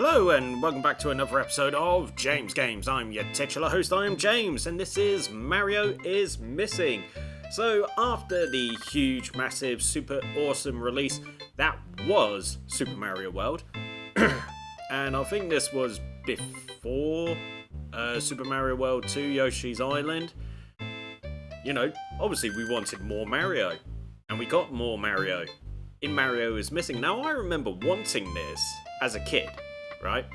Hello and welcome back to another episode of James Games. I'm your titular host, I am James, and this is Mario is Missing. So after the huge, massive, super awesome release that was Super Mario World, and I think this was before Super Mario World 2 Yoshi's Island, you know, obviously we wanted more Mario, and we got more Mario in Mario is Missing. Now I remember wanting this as a kid, right?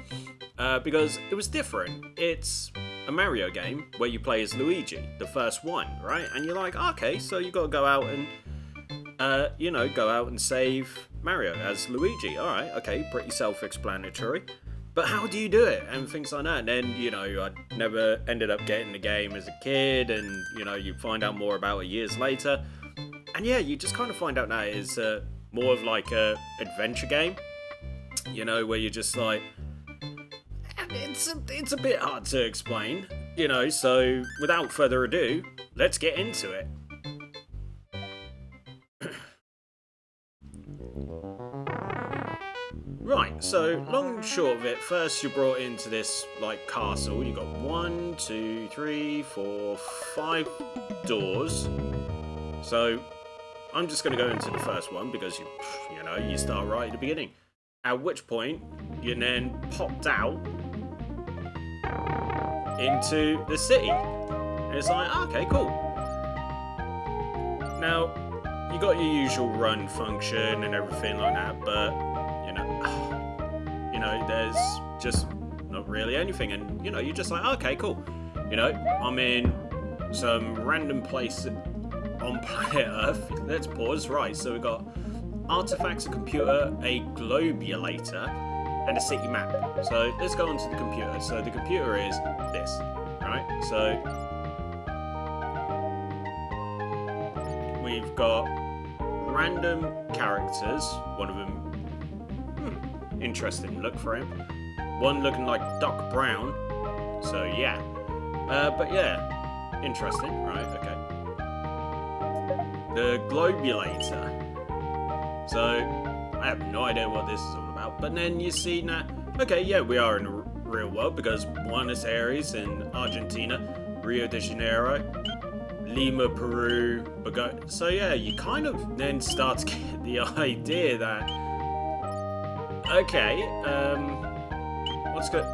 Because it was different. It's a Mario game where you play as Luigi, the first one, right? And you're like, okay, so you got to go out and, go out and save Mario as Luigi. All right, okay, pretty self-explanatory. But how do you do it? And things like that. And then, I never ended up getting the game as a kid, and, you find out more about it years later. And yeah, you just kind of find out now it's more of like a adventure game, where you're just like, it's a bit hard to explain, so without further ado, let's get into it. Right, so long and short of it, first you're brought into this castle. You got 1, 2, 3, 4, 5 doors. So I'm just going to go into the first one because you start right at the beginning. At which point you're then popped out into the city. And it's like, okay, cool. Now, you got your usual run function and everything like that, but, there's just not really anything. And, you're just like, okay, cool. I'm in some random place on planet Earth. Let's pause. Right, so we've got artifacts, a computer, a globulator, and a city map. So let's go onto the computer. So the computer is this, right? So we've got random characters. One of them, interesting look for him. One looking like Doc Brown. So yeah, but yeah, interesting, right? Okay. The globulator. So I have no idea what this is all about. But then you see that, okay, yeah, we are in the real world because Buenos Aires in Argentina, Rio de Janeiro, Lima, Peru, Bogota. So yeah, you kind of then start to get the idea that, okay, what's good,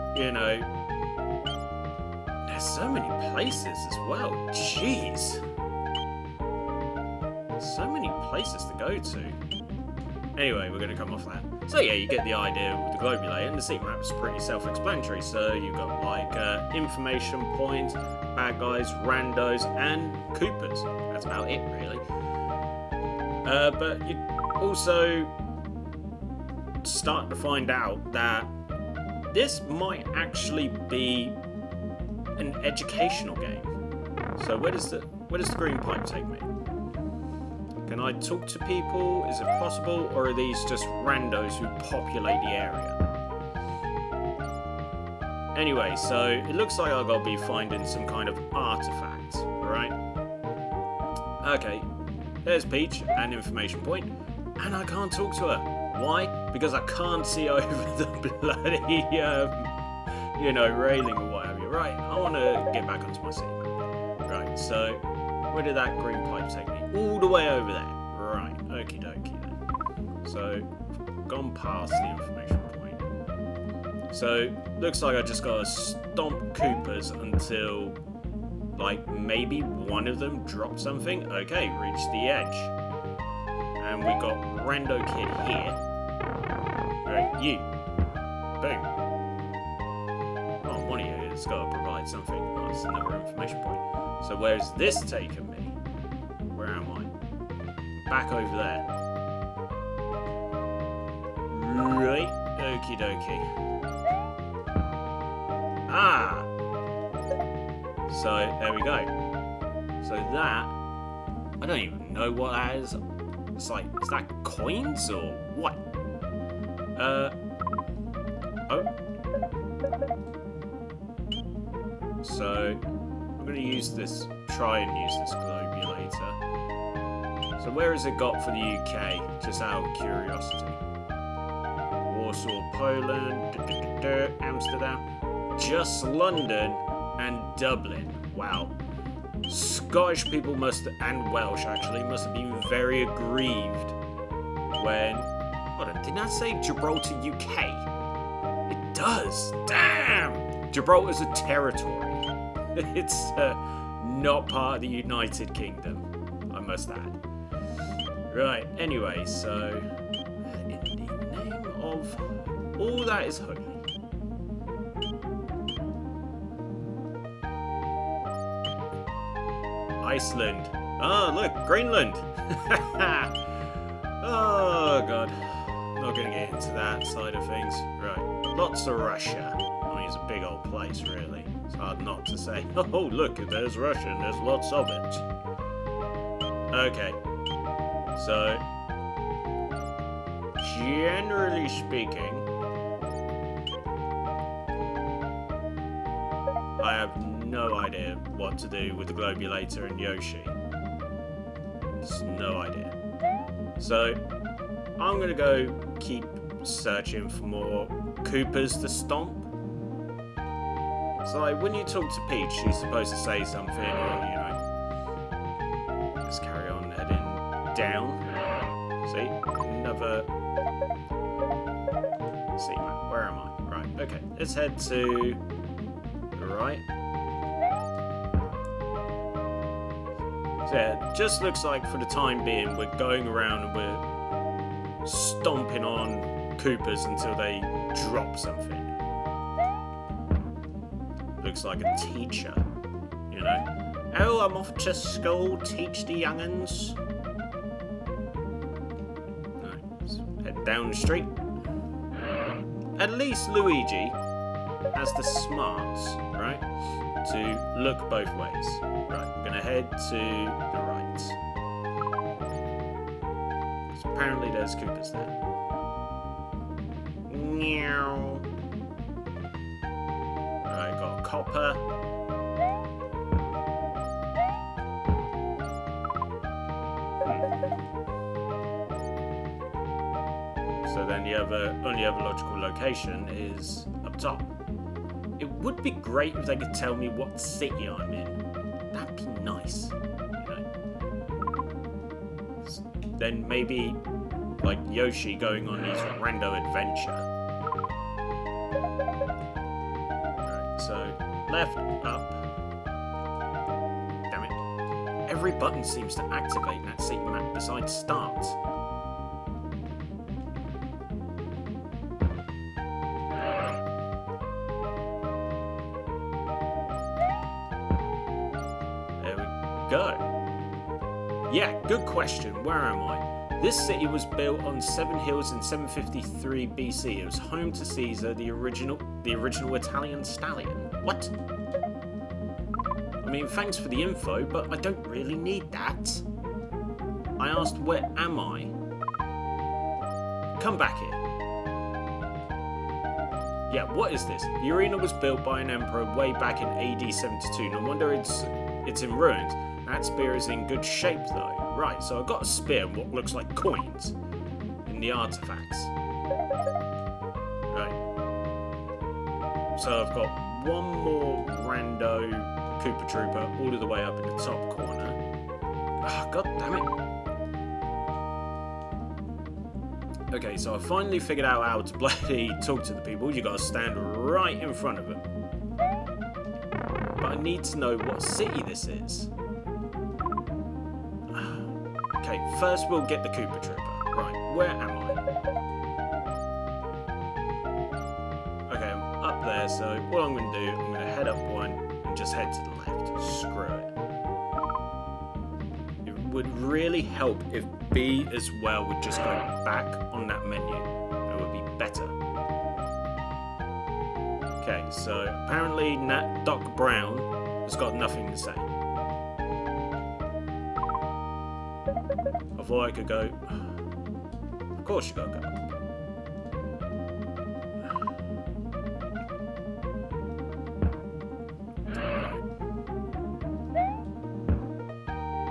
there's so many places as well. Jeez. So many places to go to. Anyway, we're going to come off that. So yeah, you get the idea with the globulator, and the city map is pretty self-explanatory. So you've got information points, bad guys, randos, and Koopas. That's about it, really. But you also start to find out that this might actually be an educational game. So where does the green pipe take me? Can I talk to people? Is it possible? Or are these just randos who populate the area? Anyway, so it looks like I've got to be finding some kind of artifact, right? Okay, there's Peach, an information point, and I can't talk to her. Why? Because I can't see over the bloody, railing or whatever. Right, I want to get back onto my city map. Right, so where did that green pipe take me? All the way over there. Right, okie dokie then. So, gone past the information point. So, looks like I just gotta stomp Koopas until, maybe one of them drops something. Okay, reach the edge. And we got Rando Kid here. Right, you. Boom. Oh, one of you has gotta provide something. Oh, it's another information point. So, where's this taking me? Where am I? Back over there. Right, okie dokie. Ah! So, there we go. So that, I don't even know what that is. It's like, is that coins or what? Oh. So, I'm going to try and use this globulator. So where has it got for the UK? Just out of curiosity. Warsaw, Poland, Amsterdam, just London and Dublin. Wow. Scottish people and Welsh actually, must have been very aggrieved when... Hold on, didn't I say Gibraltar, UK? It does! Damn! Gibraltar's a territory. It's not part of the United Kingdom, I must add. Right, anyway, so... in the name of all that is holy. Iceland. Oh, look, Greenland. Oh, God. Not going to get into that side of things. Right. Lots of Russia. I mean, it's a big old place, really. It's hard not to say, oh, look, there's Russia and there's lots of it. Okay. So, generally speaking, I have no idea what to do with the Globulator and Yoshi. Just no idea. So, I'm going to go keep searching for more Koopas to stomp. So, like, when you talk to Peach, she's supposed to say something, or, you know, let's carry on heading down. See? Another... See, man, where am I? Right, okay. Let's head to the right. So, yeah, it just looks like for the time being, we're going around and we're stomping on Koopas until they drop something. Looks like a teacher, you know. Oh, I'm off to school, teach the young'uns. Head down the street. At least Luigi has the smarts, right, to look both ways. Right, we're gonna head to the right. So apparently there's Koopas there. Meow. Right, got a copper. So then the only other logical location is up top. It would be great if they could tell me what city I'm in. That'd be nice, you know. Then maybe, like Yoshi going on his rando adventure. Right, so left, up. Damn it. Every button seems to activate in that city map besides start. Go. Yeah, good question. Where am I? This city was built on 7 hills in 753 BC. It was home to Caesar, the original Italian stallion. What? I mean, thanks for the info, but I don't really need that. I asked, where am I? Come back here. Yeah, what is this? The arena was built by an emperor way back in AD 72. No wonder it's in ruins. That spear is in good shape though. Right, so I've got a spear and what looks like coins in the artifacts. Right. So I've got one more rando Koopa Trooper all the way up in the top corner. Ah, god damn it. Okay, so I finally figured out how to bloody talk to the people. You gotta stand right in front of them. But I need to know what city this is. Okay, first we'll get the Koopa Trooper. Right, where am I? Okay, I'm up there, so what I'm going to do, I'm going to head up one and just head to the left. Screw it. It would really help if B as well would just go back on that menu. It would be better. Okay, so apparently Doc Brown has got nothing to say. I thought I could go. Of course you gotta go.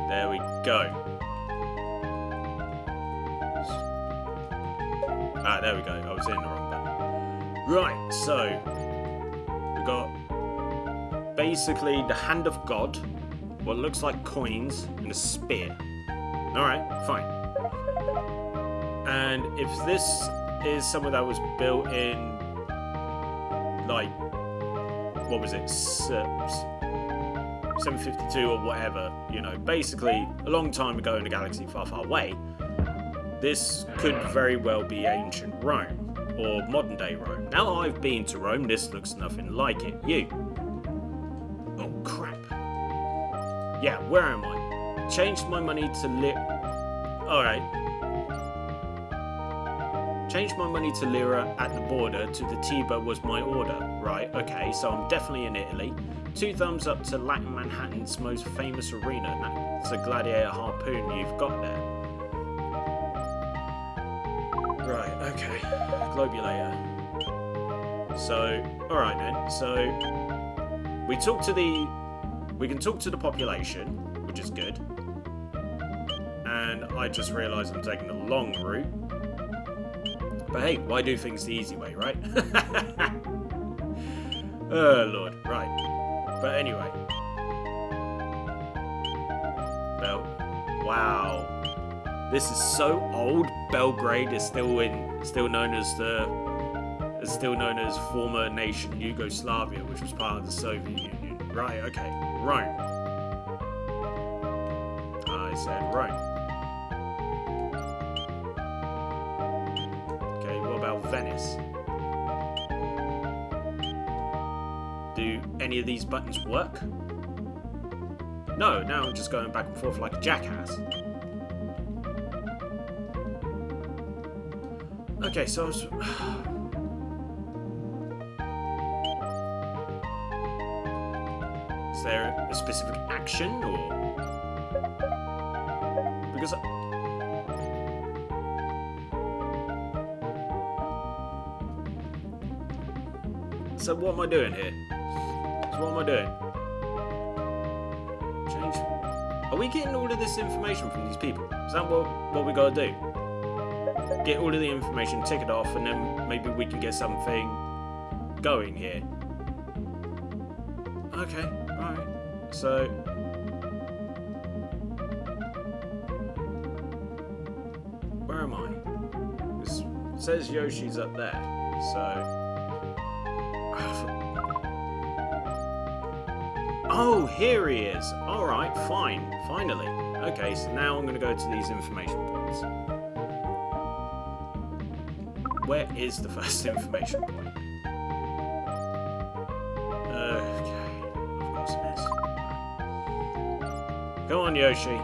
There we go. Ah, there we go. I was in the wrong button. Right, so we got basically the Hand of God, what looks like coins, and a spear. Alright, fine. And if this is somewhere that was built in, like, what was it, 752 or whatever, you know, basically a long time ago in a galaxy far, far away, this could very well be ancient Rome, or modern day Rome. Now I've been to Rome, this looks nothing like it. You. Oh crap. Yeah, where am I? Changed my money to Alright. Changed my money to lira at the border to the Tiber was my order. Right, okay, so I'm definitely in Italy. 2 thumbs up to Latin Manhattan's most famous arena. That's a gladiator harpoon you've got there. Right, okay. Globulator. So, alright then. So, we can talk to the population, which is good. And I just realised I'm taking the long route. But hey, why do things the easy way, right? Oh, Lord. Right. But anyway. Wow. This is so old. Belgrade is still known as former nation Yugoslavia, which was part of the Soviet Union. Right, okay. Rome. I said Rome. Okay, what about Venice? Do any of these buttons work? No, now I'm just going back and forth like a jackass. Okay, so I was... Is there a specific action, or... Because... So what am I doing here? So what am I doing? Change... Are we getting all of this information from these people? Is that what we gotta do? Get all of the information, tick it off, and then maybe we can get something going here. Okay, alright. So... Where am I? It says Yoshi's up there, so... Oh, here he is! Alright, fine. Finally. Okay, so now I'm going to go to these information points. Where is the first information point? Okay. Of course it is. Go on, Yoshi.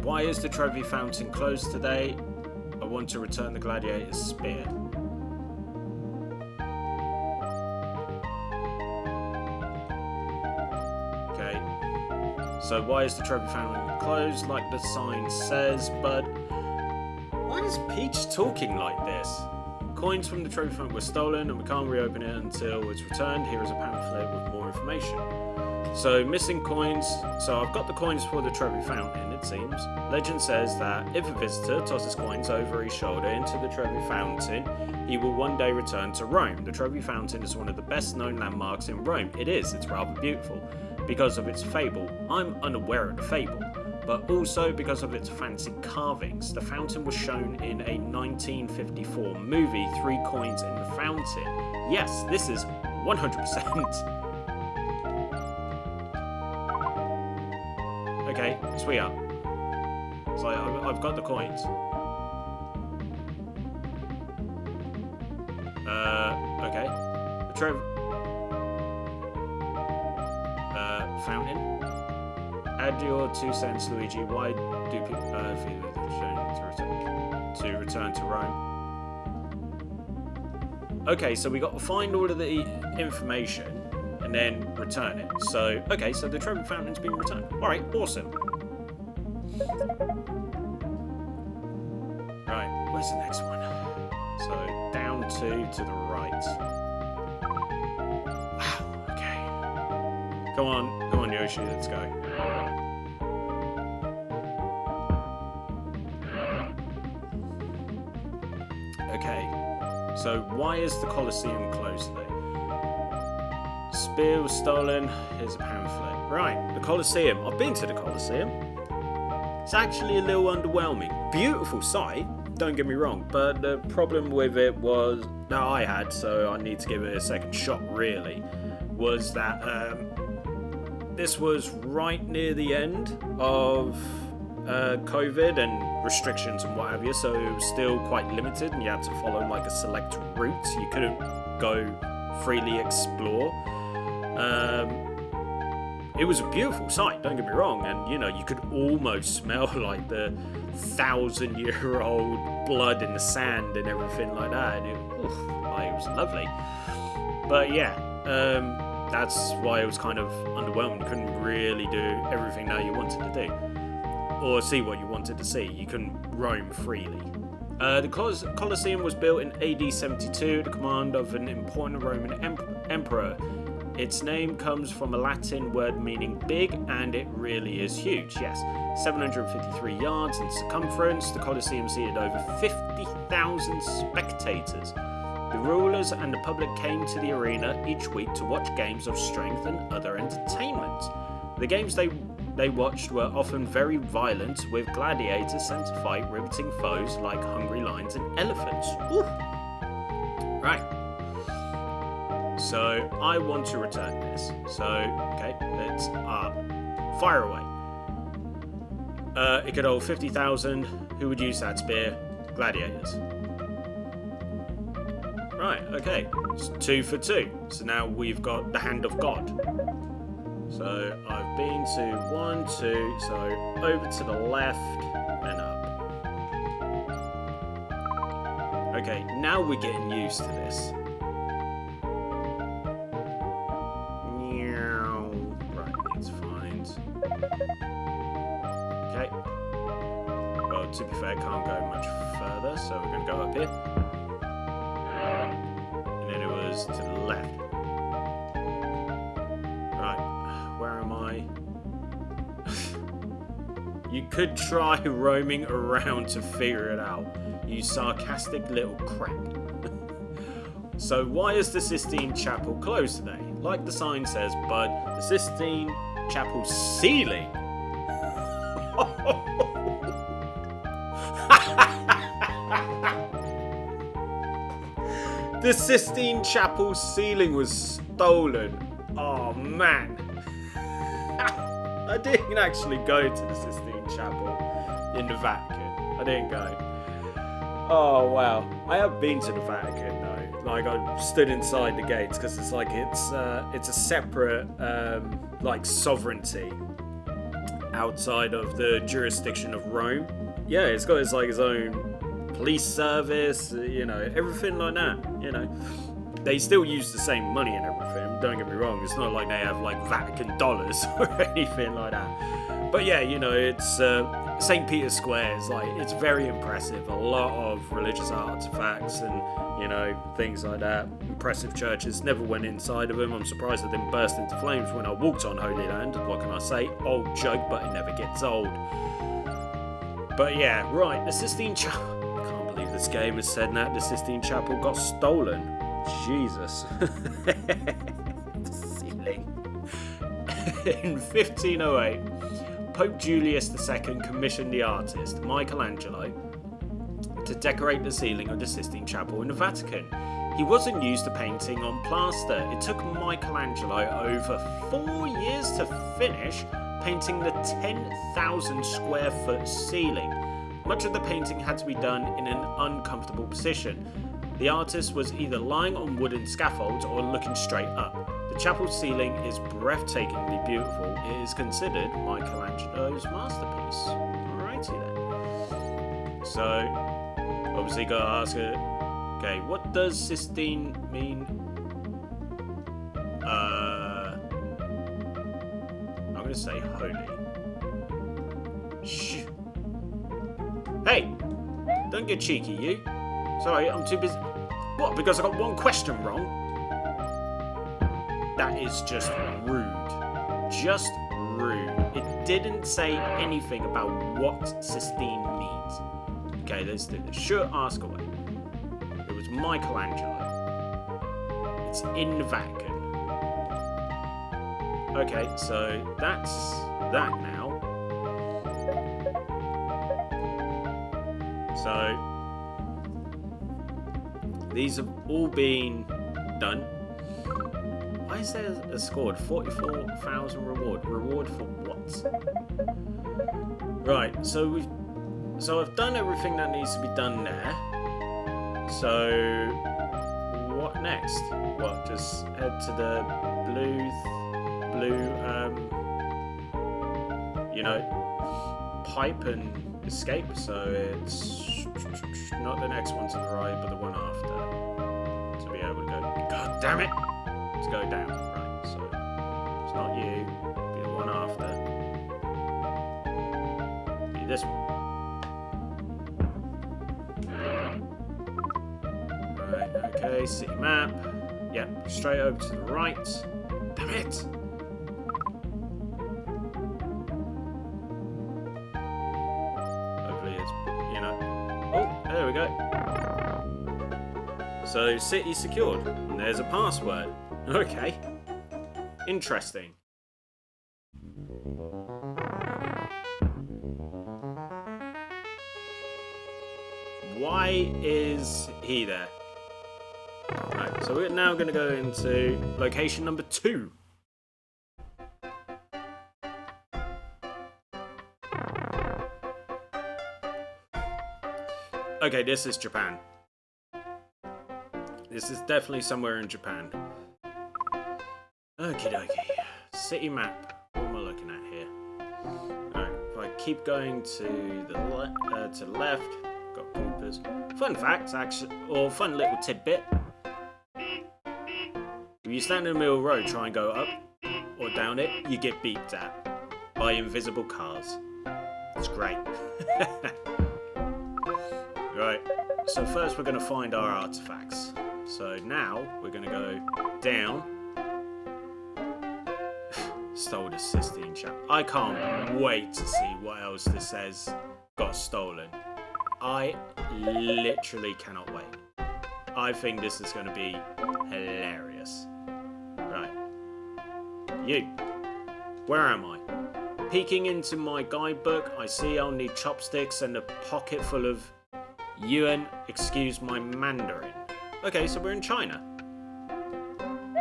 Why is the trophy fountain closed today? I want to return the gladiator's spear. Okay. So why is the trophy fountain closed like the sign says, but why is Peach talking like this? Coins from the trophy fountain were stolen and we can't reopen it until it's returned. Here is a pamphlet with more information. So, missing coins. So, I've got the coins for the trophy fountain, it seems. Legend says that if a visitor tosses coins over his shoulder into the trophy fountain, he will one day return to Rome. The trophy fountain is one of the best known landmarks in Rome. It is, it's rather beautiful. Because of its fable. I'm unaware of the fable, but also because of its fancy carvings. The fountain was shown in a 1954 movie, 3 Coins in the Fountain. Yes, this is 100%. Okay, sweetheart. So I've got the coins. Okay. The fountain. Add your 2 cents, Luigi. Why do people feel to return to Rome? Okay, so we got to find all of the information and then return it. So, okay, so the trophy fountain's been returned. Alright, awesome. Right, where's the next one? So, down 2 to the right. Wow, okay. Come on, Yoshi, let's go. Okay, so why is the Colosseum closed today? Spear was stolen. Here's a pamphlet. Right, the Colosseum. I've been to the Colosseum. It's actually a little underwhelming. Beautiful sight, don't get me wrong, but the problem with it was that I had, so I need to give it a second shot really, was that this was right near the end of COVID and restrictions and what have you, so it was still quite limited and you had to follow like a select route. You couldn't go freely explore. It was a beautiful sight, don't get me wrong, and you know, you could almost smell like the 1,000-year-old blood in the sand and everything like that, and it was lovely. But yeah, that's why it was kind of underwhelming. You couldn't really do everything that you wanted to do, or see what you wanted to see. You couldn't roam freely. The Colosseum was built in AD 72 at the command of an important Roman emperor. Its name comes from a Latin word meaning big, and it really is huge, yes. 753 yards in circumference, the Colosseum seated over 50,000 spectators. The rulers and the public came to the arena each week to watch games of strength and other entertainment. The games they watched were often very violent, with gladiators sent to fight riveting foes like hungry lions and elephants. Ooh. Right. So, I want to return this. So, okay, let's fire away. It could hold 50,000. Who would use that spear? Gladiators. Right, okay. It's 2 for 2. So now we've got the Hand of God. So, I've been to 1, 2, so over to the left and up. Okay, now we're getting used to this. Okay. Well, to be fair, can't go much further, so we're going to go up here. And then it was to the left. Right, where am I? You could try roaming around to figure it out, you sarcastic little crap. So why is the Sistine Chapel closed today? Like the sign says, but the Sistine Chapel ceiling. The Sistine Chapel ceiling was stolen. Oh man. I didn't actually go to the Sistine Chapel in the Vatican. I didn't go. Oh wow. I have been to the Vatican though. Like I stood inside the gates because it's like it's a separate like sovereignty outside of the jurisdiction of Rome. Yeah, it's got its own police service, you know, everything like that, you know. They still use the same money and everything, don't get me wrong. It's not like they have like Vatican dollars or anything like that. But yeah, you know, it's St. Peter's Square is like, it's very impressive. A lot of religious artifacts and, you know, things like that. Impressive churches. Never went inside of them. I'm surprised they didn't burst into flames when I walked on Holy Land. What can I say? Old joke, but it never gets old. But yeah, right, the Sistine Chapel. I can't believe this game has said that. The Sistine Chapel got stolen. Jesus. The ceiling. In 1508, Pope Julius II commissioned the artist Michelangelo to decorate the ceiling of the Sistine Chapel in the Vatican. He wasn't used to painting on plaster. It took Michelangelo over 4 years to finish painting the 10,000 square foot ceiling. Much of the painting had to be done in an uncomfortable position. The artist was either lying on wooden scaffolds or looking straight up. The chapel ceiling is breathtakingly beautiful. It is considered Michelangelo's masterpiece. Alrighty then. So, obviously gotta ask it, okay, what does Sistine mean? I'm gonna say holy. Shh. Hey! Don't get cheeky, you. Sorry, I'm too busy. What, because I got one question wrong? That is just rude. just rude. It didn't say anything about what Sistine means. Okay, let's do this. Sure, ask away. It was Michelangelo. It's in the Vatican. Okay, so that's that now. So these have all been done. Why is there a scored 44,000 reward? Reward for what? Right, so I've done everything that needs to be done there. So what next? What, just head to the blue pipe and escape. So it's not the next one to the right, but the one after, to be able to go. God damn it! Let's go down. Right, so it's not you. Be the one after. Be this one. Right. Okay. City map. Yep. Straight over to the right. Damn it! There we go. So, city secured. And there's a password. Okay. Interesting. Why is he there? Right, so we're now going to go into location number 2. Okay, this is Japan. This is definitely somewhere in Japan. Okie dokie. City map. What am I looking at here? Alright, if I keep going to the left, got Coopers. Fun fact, actually, or fun little tidbit. If you stand in the middle of the road, try and go up or down it, you get beeped at by invisible cars. It's great. Right, so first we're going to find our artifacts. So now we're going to go down. Stole the Sistine Chapel. I can't wait to see what else this says got stolen. I literally cannot wait. I think this is going to be hilarious. Right. You. Where am I? Peeking into my guidebook, I see I'll need chopsticks and a pocket full of yuan, excuse my Mandarin. Okay, so we're in China.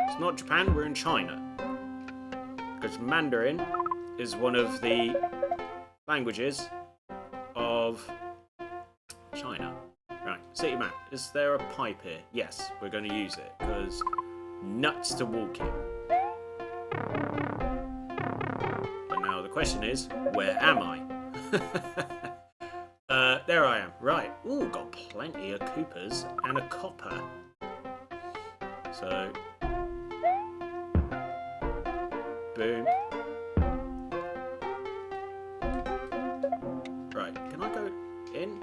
It's not Japan, we're in China. Because Mandarin is one of the languages of China. Right, city map. Is there a pipe here? Yes, we're going to use it, because nuts to walk in. But now the question is, where am I? There I am. Right. Ooh, got plenty of Coopers and a copper. So, boom. Right. Can I go in?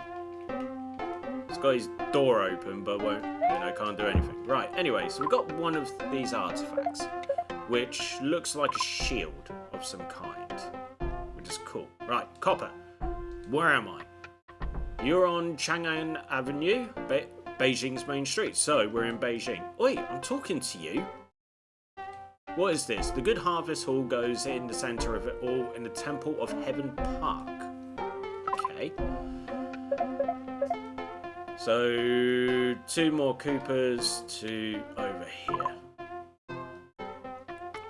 This guy's door open, but won't, can't do anything. Right. Anyway, so we've got one of these artifacts, which looks like a shield of some kind, which is cool. Right. Copper. Where am I? You're on Chang'an Avenue, Beijing's main street. So, we're in Beijing. Oi, I'm talking to you. What is this? The Good Harvest Hall goes in the centre of it all in the Temple of Heaven Park. Okay. So, 2 more Coopers to over here.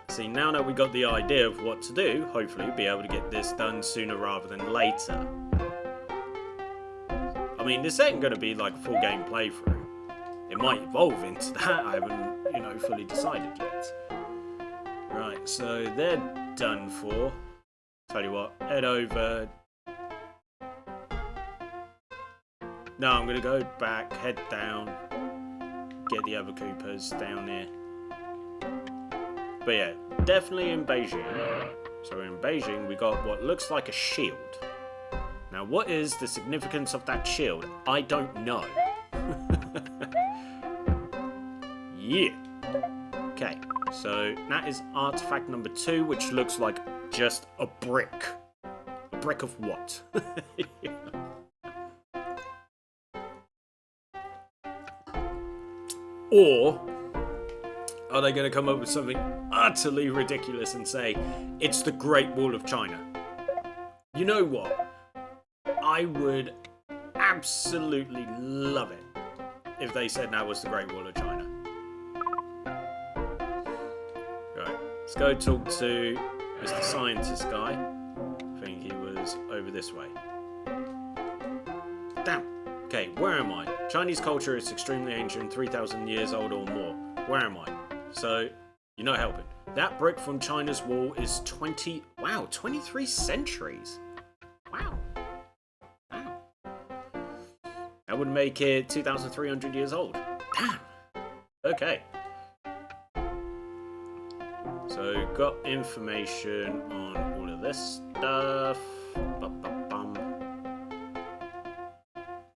See, now that we got the idea of what to do, hopefully we'll be able to get this done sooner rather than later. I mean, this ain't going to be like a full game playthrough. It might evolve into that. I haven't, fully decided yet. Right, so they're done for. Tell you what, head over. No, I'm going to go back, head down, get the other Coopers down here. But yeah, definitely in Beijing. So in Beijing, we got what looks like a shield. Now, what is the significance of that shield? I don't know. Yeah. Okay, So that is artifact number 2, which looks like just a brick. A brick of what? Or are they going to come up with something utterly ridiculous and say, it's the Great Wall of China? You know what? I would absolutely love it if they said that was the Great Wall of China. Right, let's go talk to Mr. Scientist guy. I think he was over this way. Damn. Okay, where am I? Chinese culture is extremely ancient, 3,000 years old or more. Where am I? So, you're not helping. That brick from China's wall is 23 centuries. Wow. That would make it 2,300 years old. Damn. Okay. So, got information on all of this stuff.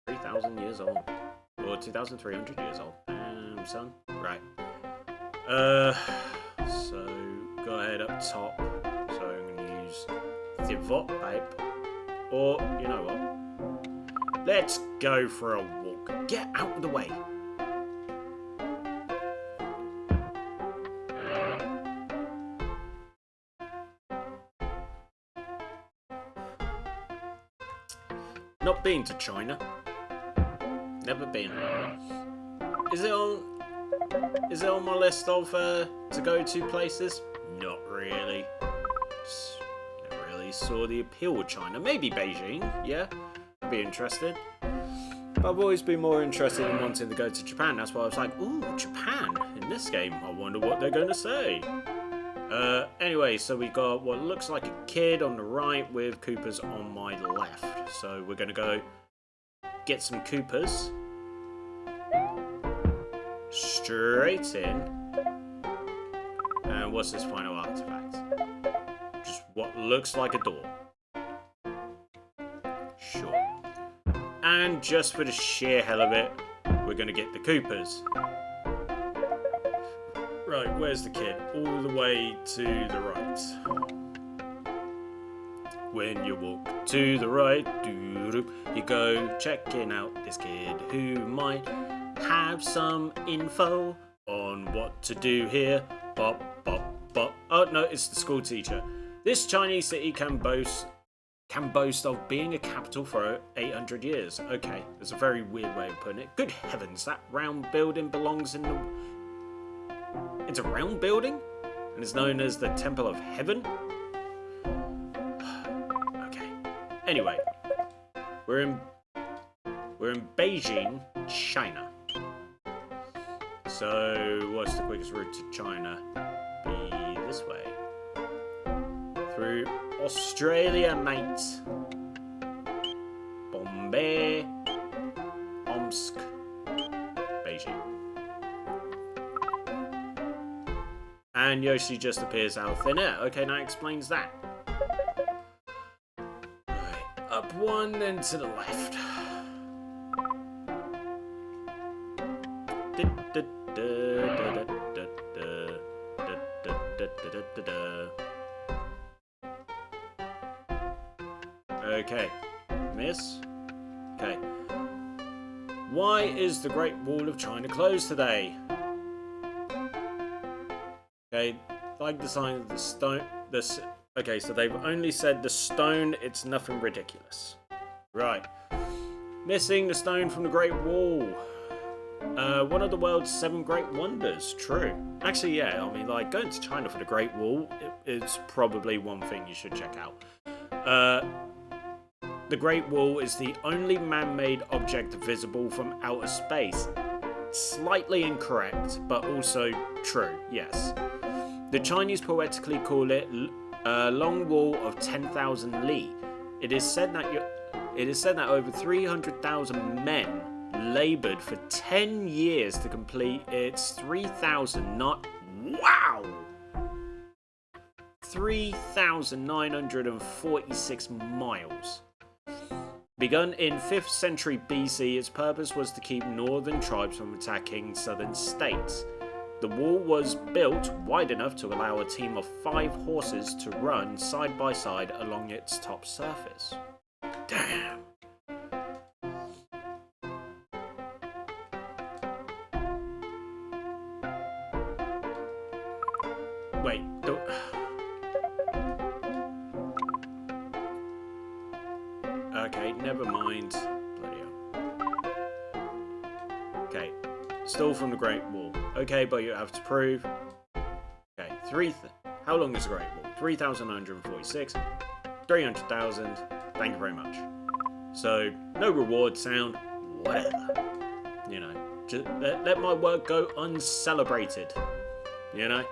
3,000 years old. Or 2,300 years old. Son. Right. So, go ahead up top. So, I'm going to use the VOT pipe. Or, you know what? Let's go for a walk. Get out of the way. Not been to China. Never been. Is it on my list of to go to places? Not really. Just never really saw the appeal of China. Maybe Beijing, yeah. I'd be interested. But I've always been more interested in wanting to go to Japan. That's why I was like, ooh, Japan in this game. I wonder what they're going to say. Anyway, so we got what looks like a kid on the right with Koopas on my left. So we're going to go get some Koopas. Straight in. And what's this final artifact? Just what looks like a door. Sure. And just for the sheer hell of it, we're going to get the Koopas. Right, where's the kid? All the way to the right. When you walk to the right, you go checking out this kid who might have some info on what to do here. Bop, bop, bop. Oh, no, it's the school teacher. This Chinese city can boast of being a capital for 800 years. Okay, that's a very weird way of putting it. Good heavens, that round building belongs in the... It's a round building? And is known as the Temple of Heaven? Okay. Anyway, we're in Beijing, China. So, what's the quickest route to China? Be this way. Through Australia, mate. Bombay, Omsk, Beijing. And Yoshi just appears out of thin air. Okay, that explains that. Right, up one, then to the left. Okay, miss. Okay. Why is the Great Wall of China closed today? Okay, like the sign of the stone. Okay, so they've only said the stone. It's nothing ridiculous. Right. Missing the stone from the Great Wall. One of the world's 7 great wonders. True. Actually, yeah. I mean, like going to China for the Great Wall is probably one thing you should check out. The Great Wall is the only man-made object visible from outer space. Slightly incorrect, but also true. Yes. The Chinese poetically call it a long wall of 10,000 li. It is said that over 300,000 men laboured for 10 years to complete its 3,000 not... Wow! 3,946 miles. Begun in 5th century BC, its purpose was to keep northern tribes from attacking southern states. The wall was built wide enough to allow a team of 5 horses to run side by side along its top surface. Damn! Wait, okay, never mind. Bloody hell. Okay, still from the Great Wall. Okay, but you have to prove. Okay, how long is the Great Wall? 3,946. 300,000. Thank you very much. So, no reward sound, whatever. You know, just let my work go uncelebrated. You know?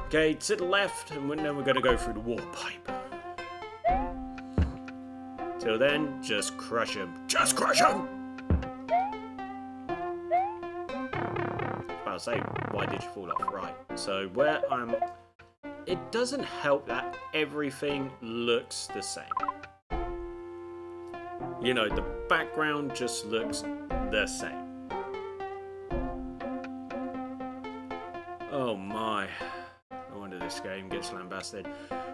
Okay, to the left, and then we're going to go through the water pipe. Till then, just crush him. Just crush him! I'll say, why did you fall off? Right, so where I'm... It doesn't help that everything looks the same. You know, the background just looks the same. Oh my. No wonder this game gets lambasted.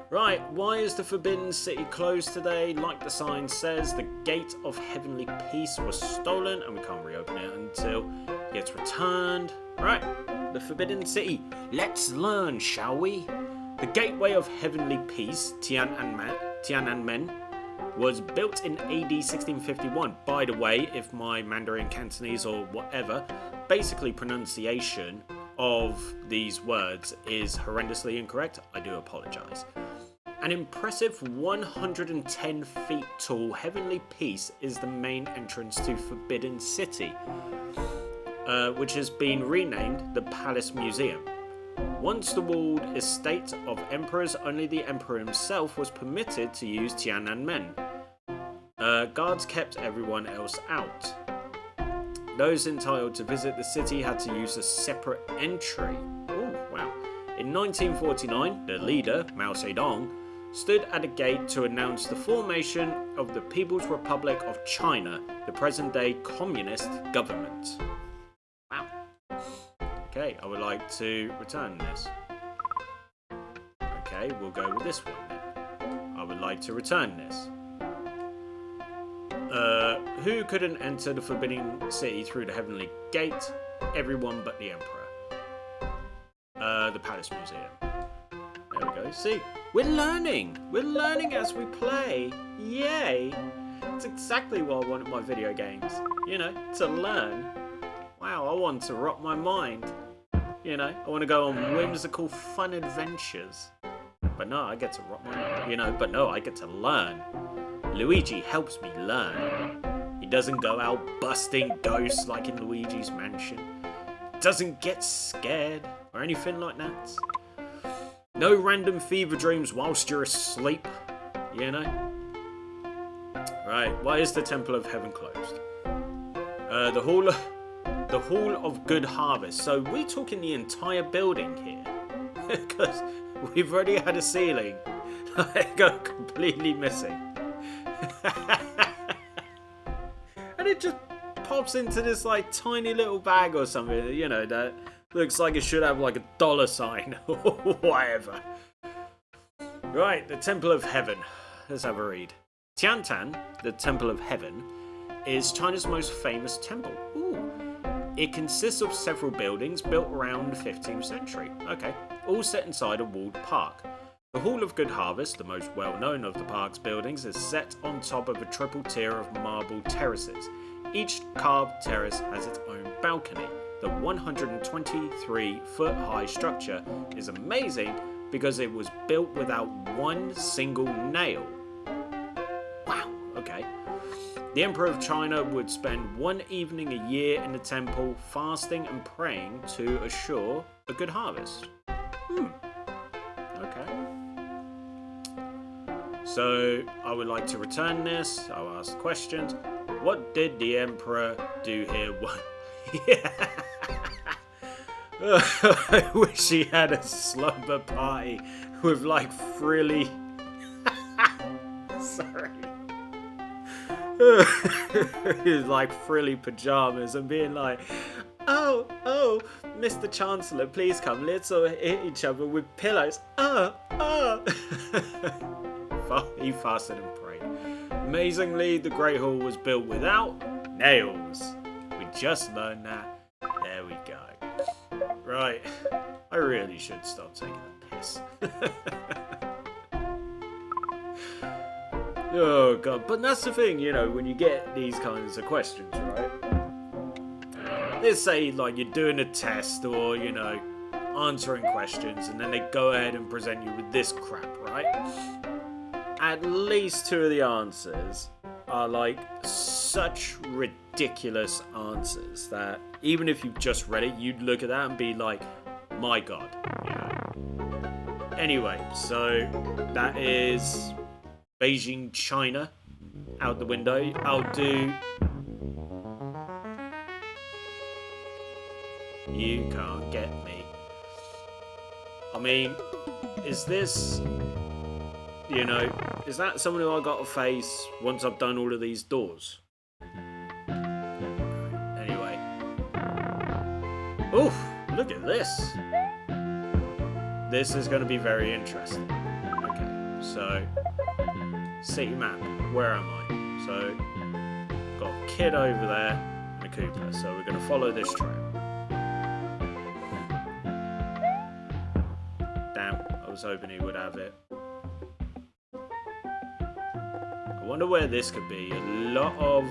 Right, why is the Forbidden City closed today? Like the sign says, the Gate of Heavenly Peace was stolen and we can't reopen it until it gets returned. Right, the Forbidden City. Let's learn, shall we? The Gateway of Heavenly Peace, Tiananmen, was built in AD 1651. By the way, if my Mandarin, Cantonese or whatever, basically pronunciation of these words is horrendously incorrect, I do apologise. An impressive 110 feet tall Heavenly Peace is the main entrance to Forbidden City, which has been renamed the Palace Museum. Once the walled estate of emperors, only the emperor himself was permitted to use Tiananmen. Guards kept everyone else out. Those entitled to visit the city had to use a separate entry. Oh, wow. In 1949, the leader, Mao Zedong, stood at a gate to announce the formation of the People's Republic of China, the present-day communist government. Wow. Okay, I would like to return this. Okay, we'll go with this one then. I would like to return this. Who couldn't enter the Forbidden City through the Heavenly Gate? Everyone but the Emperor. The Palace Museum. There we go. See, we're learning. We're learning as we play. Yay! It's exactly what I want in my video games. You know, to learn. Wow, I want to rock my mind. You know, I want to go on whimsical, fun adventures. But no, I get to rock my mind. You know, but no, I get to learn. Luigi helps me learn. He doesn't go out busting ghosts like in Luigi's Mansion. Doesn't get scared or anything like that. No random fever dreams whilst you're asleep, you know? Right, why is the Temple of Heaven closed? The Hall of Good Harvest. So we're talking the entire building here. Because we've already had a ceiling like go completely missing. And it just pops into this like tiny little bag or something, you know, that looks like it should have like a dollar sign or whatever. Right, the Temple of Heaven. Let's have a read. Tiantan, the Temple of Heaven, is China's most famous temple. Ooh. It consists of several buildings built around the 15th century. Okay, all set inside a walled park. The Hall of Good Harvest, the most well-known of the park's buildings, is set on top of a triple tier of marble terraces. Each carved terrace has its own balcony. The 123-foot-high structure is amazing because it was built without one single nail. Wow, okay. The Emperor of China would spend one evening a year in the temple fasting and praying to assure a good harvest. Okay. So, I would like to return this. I'll ask questions. What did the Emperor do here? Yeah. I wish he had a slumber party with like frilly... Sorry. With like frilly pajamas and being like, oh, Oh, Mr. Chancellor, please come. Let's all hit each other with pillows. He fasted and prayed. Amazingly, the Great Hall was built without nails. We just learned that. There we go. Right. I really should stop taking the piss. Oh god, but that's the thing, you know, when you get these kinds of questions, right? Let's say, like, you're doing a test or, you know, answering questions, and then they go ahead and present you with this crap, right? At least 2 of the answers are, like, such ridiculous answers that even if you just read it, you'd look at that and be like, my god, you know. Anyway, so that is Beijing, China, out the window. I'll do... You can't get me. I mean, is this... You know, is that someone who I got to face once I've done all of these doors? Anyway. Oof, look at this. This is going to be very interesting. Okay, so... City map, where am I? So, got a kid over there and a Cooper, so we're going to follow this trail. Damn, I was hoping he would have it. I wonder where this could be. A lot of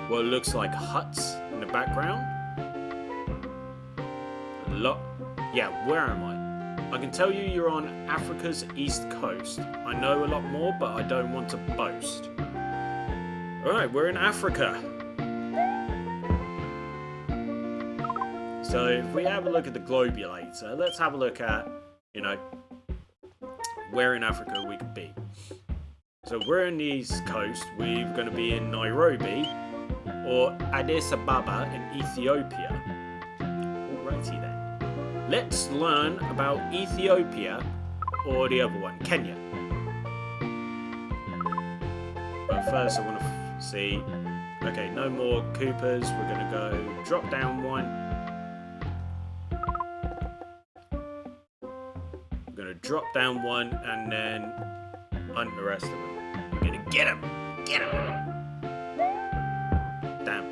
what looks like huts in the background. Yeah, where am I? I can tell you you're on Africa's east coast. I know a lot more, but I don't want to boast. Alright, we're in Africa. So if we have a look at the globulator, let's have a look at, you know, where in Africa we could be. So we're in the east coast. We're going to be in Nairobi or Addis Ababa in Ethiopia. Alrighty then. Let's learn about Ethiopia or the other one, Kenya. But first I want to see... Okay, no more Coopers. We're going to go drop down one. We're going to drop down one and then hunt the rest of them. We're going to get them. Get them. Damn.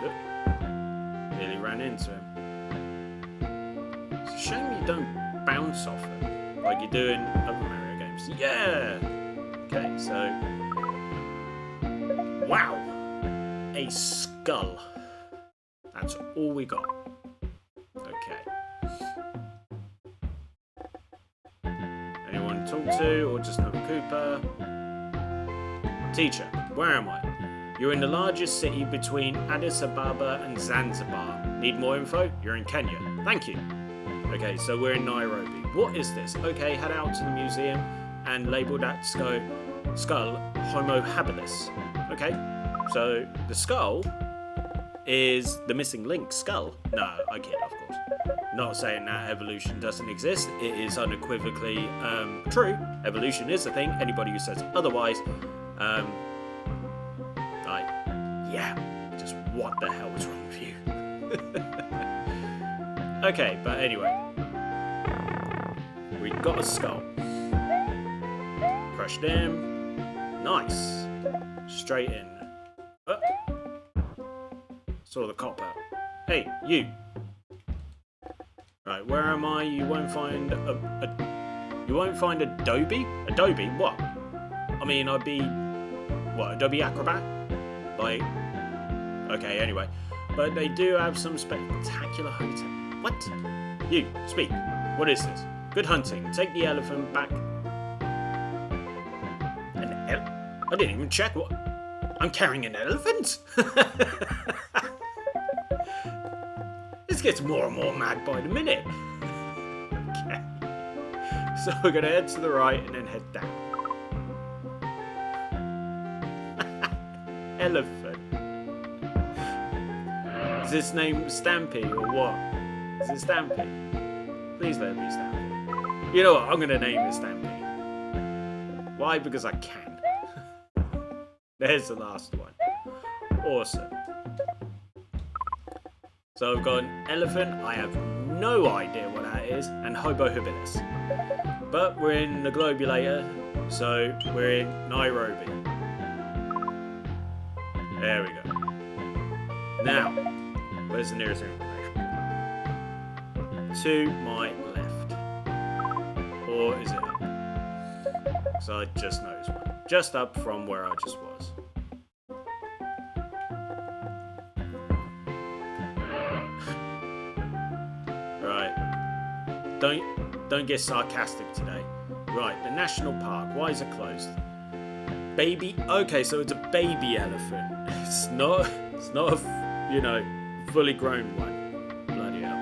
Look. Nearly ran into him. It's a shame you don't bounce off them like you do in other Mario games. Yeah! Okay, so... Wow! A skull. That's all we got. Okay. Anyone to talk to, or just another Koopa? Teacher, where am I? You're in the largest city between Addis Ababa and Zanzibar. Need more info? You're in Kenya. Thank you. Okay, so we're in Nairobi. What is this? Okay, head out to the museum and label that skull Homo habilis. Okay, so the skull is the missing link skull. No, I kid, of course. Not saying that evolution doesn't exist. It is unequivocally true. Evolution is a thing. Anybody who says otherwise, yeah, just what the hell is wrong with you? Okay, but anyway, we got a skull. Crushed in. Nice. Straight in. Saw the copper. Hey, you. Right, where am I? You won't find you won't find Adobe? Adobe? What? I mean, I'd be... What, Adobe Acrobat? Like... Okay, anyway. But they do have some spectacular hotel. What? You, speak. What is this? Good hunting. Take the elephant back. I didn't even check what... I'm carrying an elephant? This gets more and more mad by the minute. Okay. So we're going to head to the right and then head down. Elephant. Is this name Stampy or what? Is it Stampy? Please let it be Stampy. You know what? I'm going to name it Stampy. Why? Because I can. There's the last one. Awesome. So I've got an elephant, I have no idea what that is, and Homo habilis. But we're in the globulator, so we're in Nairobi. There we go. Now, where's the nearest information? To my left. Or is it up? So I just noticed one. Just up from where I just was. Right. Don't get sarcastic today. Right, the national park. Why is it closed? Baby. Okay, so it's a baby elephant. It's not a fully grown one. Bloody hell.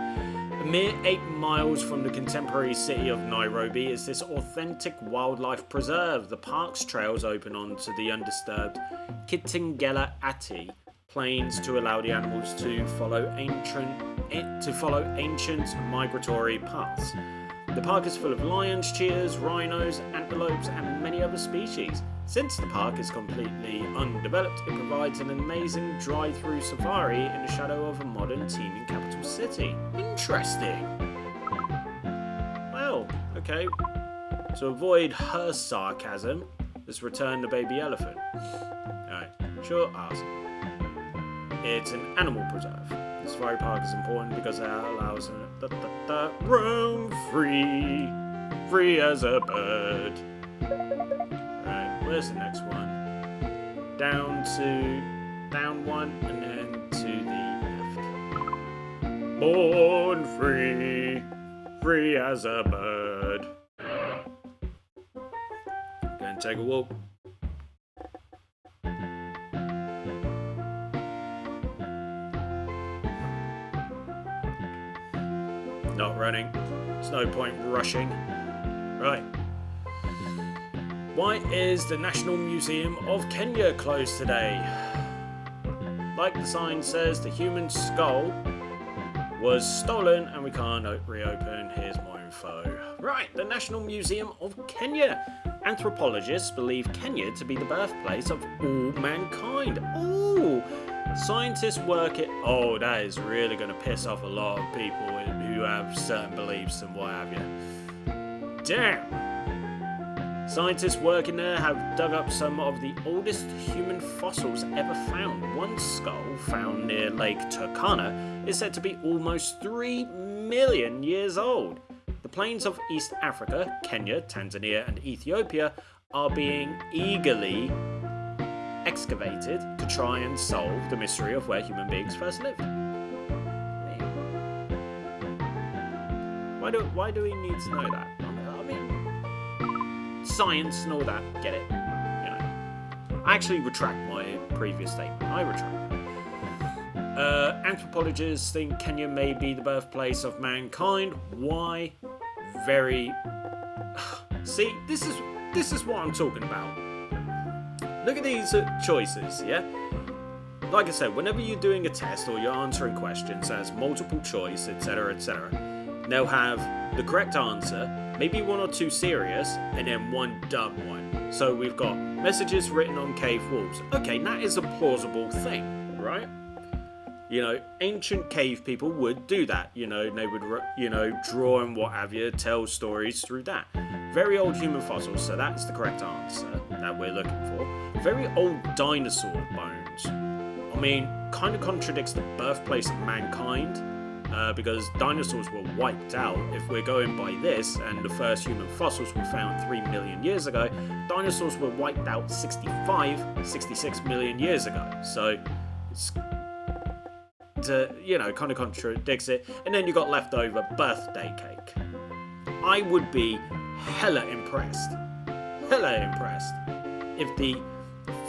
A mere 8 miles from the contemporary city of Nairobi is this authentic wildlife preserve. The park's trails open onto the undisturbed Kitengela Ati plains to allow the animals to follow ancient migratory paths. The park is full of lions, cheetahs, rhinos, antelopes, and many other species. Since the park is completely undeveloped, it provides an amazing drive-through safari in the shadow of a modern teeming capital city. Interesting. Well, okay. To avoid her sarcasm, let's return the baby elephant. Alright, sure, ask. It's an animal preserve. The safari park is important because it allows roam free as a bird. Right, where's the next one? Down one and then to the left. Born free as a bird. Gonna take a walk. Not running. There's no point rushing. Right. Why is the National Museum of Kenya closed today? Like the sign says, the human skull was stolen and we can't reopen. Here's more info. Right, the National Museum of Kenya. Anthropologists believe Kenya to be the birthplace of all mankind. Ooh! Scientists work it. Oh, that is really going to piss off a lot of people who have certain beliefs and what have you. Damn! Scientists working there have dug up some of the oldest human fossils ever found. One skull found near Lake Turkana is said to be almost 3 million years old. The plains of East Africa, Kenya, Tanzania, and Ethiopia are being eagerly excavated to try and solve the mystery of where human beings first lived. Why do we need to know that? I mean, science and all that, get it. I actually retract my previous statement. I retract that. Anthropologists think Kenya may be the birthplace of mankind. Why? Very. See, this is what I'm talking about. Look at these choices, yeah? Like I said, whenever you're doing a test or you're answering questions as multiple choice, etc., they'll have the correct answer, maybe 1 or 2 serious, and then 1 dumb one. So we've got messages written on cave walls. Okay, that is a plausible thing, right? Ancient cave people would do that. They would, draw and what have you, tell stories through that. Very old human fossils, so that's the correct answer that we're looking for. Very old dinosaur bones. I mean, kind of contradicts the birthplace of mankind, because dinosaurs were wiped out. If we're going by this, and the first human fossils were found 3 million years ago, dinosaurs were wiped out 66 million years ago. So, it's kind of contradicts it. And then you got leftover birthday cake. I would be hella impressed if the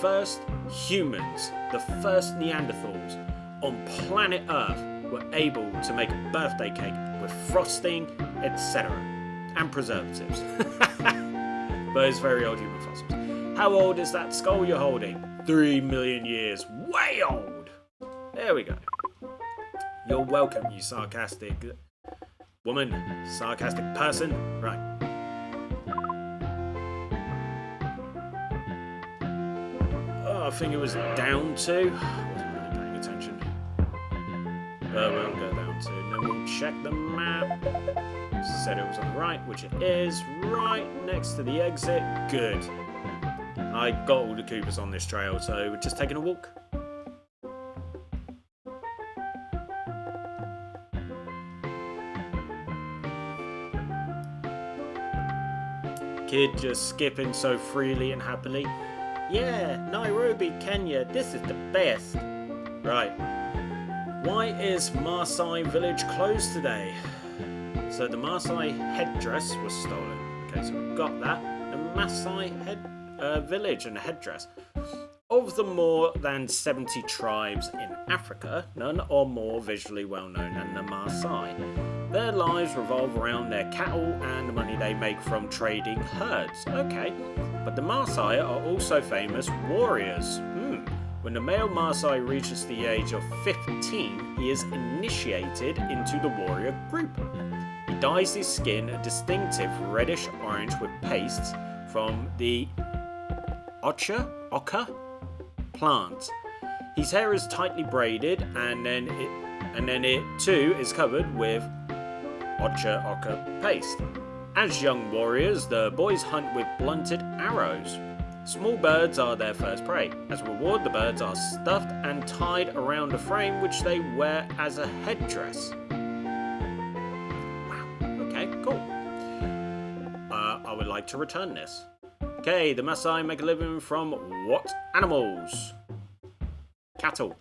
first humans, the first Neanderthals on planet Earth were able to make a birthday cake with frosting, etc. and preservatives. Those very old human fossils. How old is that skull you're holding? 3 million years. Way old! There we go. You're welcome, you sarcastic woman, sarcastic person. Right. Oh, I think it was down to. I wasn't really paying attention. We'll go down to, and then we'll check the map. It said it was on the right, which it is, right next to the exit. Good. I got all the Koopas on this trail, so we're just taking a walk. Kid just skipping so freely and happily. Yeah, Nairobi, Kenya, this is the best. Right. Why is Maasai village closed today? So the Maasai headdress was stolen. Okay, so we've got that. The Maasai village and headdress. Of the more than 70 tribes in Africa, none are more visually well known than the Maasai. Their lives revolve around their cattle and the money they make from trading herds. Okay, but the Maasai are also famous warriors. When the male Maasai reaches the age of 15, he is initiated into the warrior group. He dyes his skin a distinctive reddish orange with pastes from the ochre plant. His hair is tightly braided, and then it too is covered with ochre paste. As young warriors, the boys hunt with blunted arrows. Small birds are their first prey. As a reward, the birds are stuffed and tied around a frame which they wear as a headdress. Wow, okay, cool. I would like to return this. Okay, the Maasai make a living from what animals? Cattle.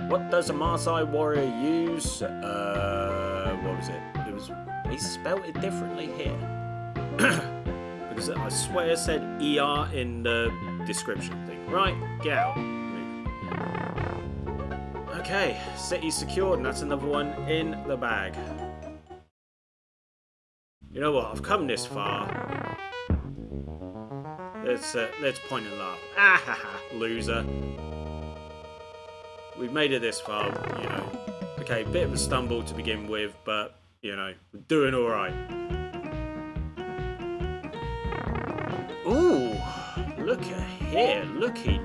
What does a Maasai warrior use? What was it? He spelled it differently here. Because I swear it said ER in the description thing. Right, get out. Move. Okay, city secured, and that's another one in the bag. You know what? I've come this far. Let's point and laugh. Ah ha ha, loser. We've made it this far, you know. Okay, bit of a stumble to begin with, but you know, we're doing all right. Ooh, look at here, looky.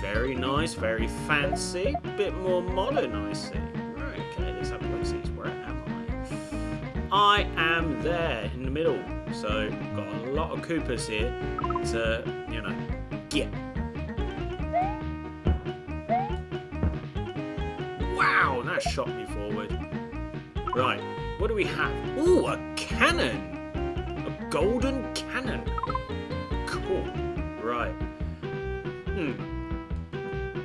Very nice, very fancy, bit more modern, I see. Right, okay, let's have a look. See, where am I? I am there in the middle, so got a lot of Koopas here to, you know, get. Wow, that shot me forward. Right, what do we have? Ooh, a cannon. Golden cannon. Cool. Right.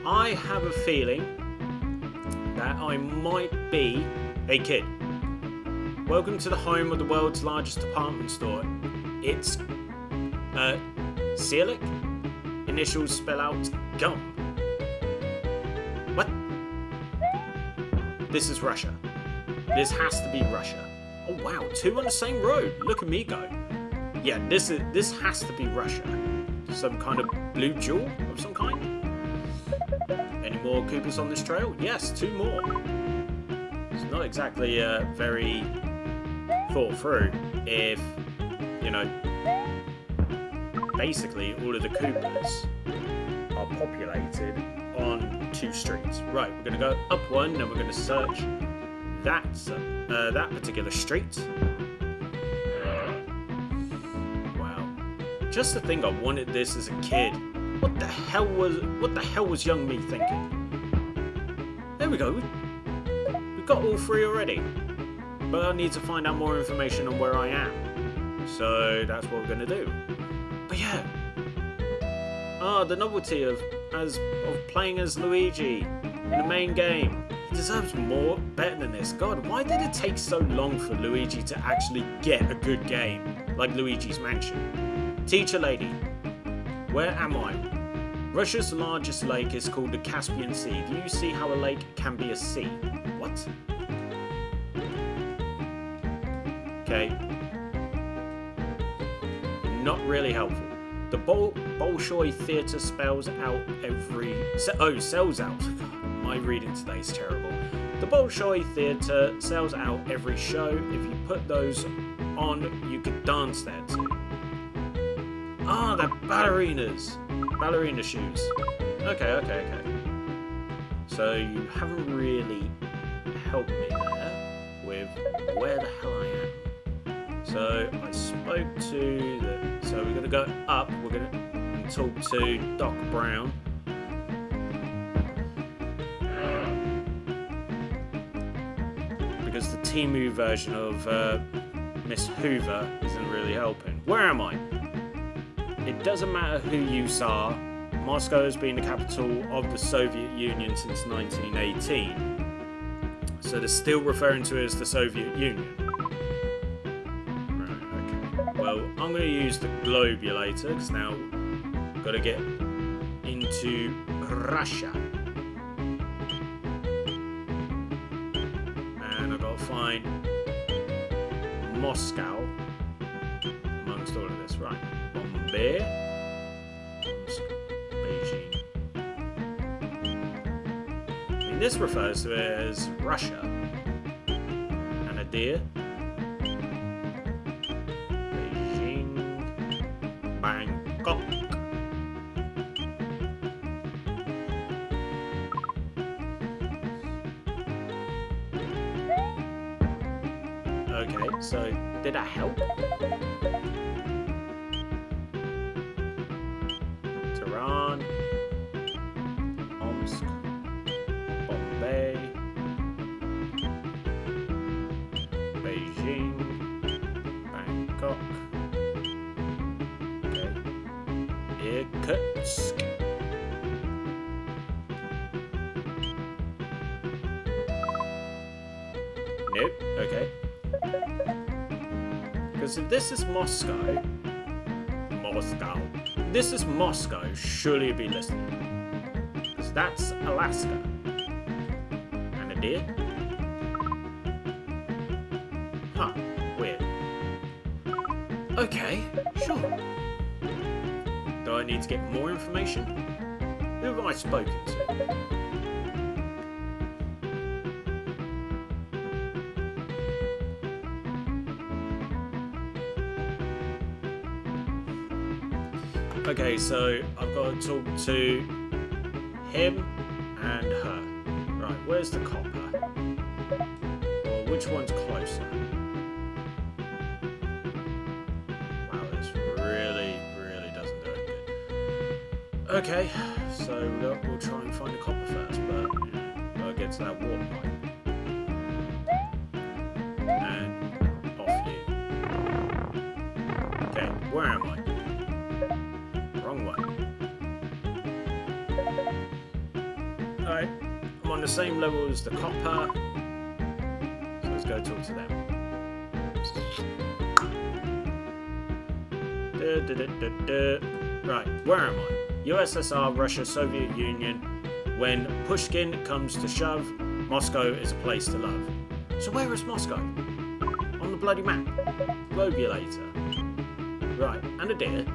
I have a feeling that I might be... Hey kid. Welcome to the home of the world's largest department store. It's... Cielic? Initials spell out gum. What? This is Russia. This has to be Russia. Oh wow, two on the same road. Look at me go. Yeah, this has to be Russia. Some kind of blue jewel of some kind. Any more Koopas on this trail? Yes, two more. It's not exactly very thought through if, you know, basically all of the Koopas are populated on two streets. Right, we're going to go up one, then we're going to search that particular street. Just to think I wanted this as a kid. What the hell was young me thinking? There we go. We've got all three already. But I need to find out more information on where I am. So that's what we're gonna do. But yeah. The novelty of playing as Luigi in the main game. He deserves more better than this. God, why did it take so long for Luigi to actually get a good game like Luigi's Mansion? Teacher lady, where am I? Russia's largest lake is called the Caspian Sea. Do you see how a lake can be a sea? What? Okay. Not really helpful. The Bolshoi Theatre spells out every... sells out. My reading today is terrible. The Bolshoi Theatre sells out every show. If you put those on, you could dance there too. Ah, they're ballerinas. Ballerina shoes. Okay. So you haven't really helped me there with where the hell I am. So I spoke to the... So we're going to go up. We're going to talk to Doc Brown. Because the Temu version of Miss Hoover isn't really helping. Where am I? It doesn't matter who you are. Moscow has been the capital of the Soviet Union since 1918. So they're still referring to it as the Soviet Union. Right, okay. Well, I'm going to use the globulator because now I've got to get into Russia. And I've got to find Moscow amongst all of this. Right. Bombay. Beijing. I mean, this refers to it as Russia. And a deer. Beijing. Bangkok. Okay, so did that help? Tehran, Omsk, Bombay, Beijing, Bangkok, okay, Irkutsk, nope, okay. Because if this is Moscow, this is Moscow, surely it'd be listed. Because that's Alaska. And a deer? Huh, weird. Okay, sure. Do I need to get more information? Who have I spoken to? Okay, so I've got to talk to him and her. Right, where's the copper? Well, which one's closer? Wow, this really doesn't do any good. Okay, so we'll try and find the copper first, but I'll get to that warp pipe. And off you. Okay, where am I? Alright, I'm on the same level as the copper, so let's go talk to them. Right, where am I? USSR, Russia, Soviet Union. When Pushkin comes to shove, Moscow is a place to love. So where is Moscow? On the bloody map. Globulator. Right, and a deer.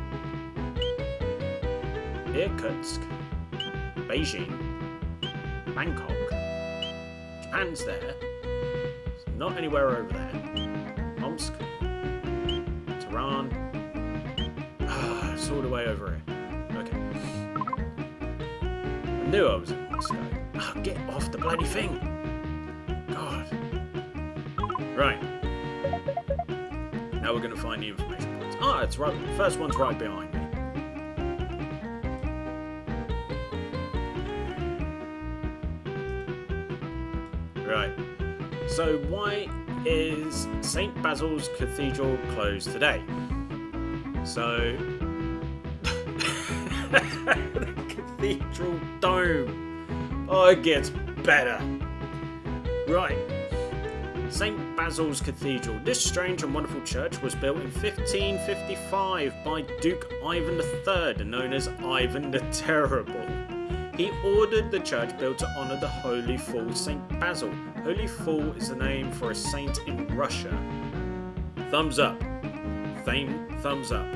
Irkutsk. Beijing. Bangkok. Japan's there. It's not anywhere over there. Omsk. Tehran. It's all the way over here. Okay. I knew I was in Moscow. Get off the bloody thing. God. Right. Now we're going to find the information points. It's right. The first one's right behind me. Right. So why is St. Basil's Cathedral closed today? So the cathedral dome. Oh, it gets better. Right. St. Basil's Cathedral. This strange and wonderful church was built in 1555 by Duke Ivan III, known as Ivan the Terrible. He ordered the church built to honour the Holy Fool St. Basil. Holy Fool is the name for a saint in Russia. Thumbs up. Thumbs up.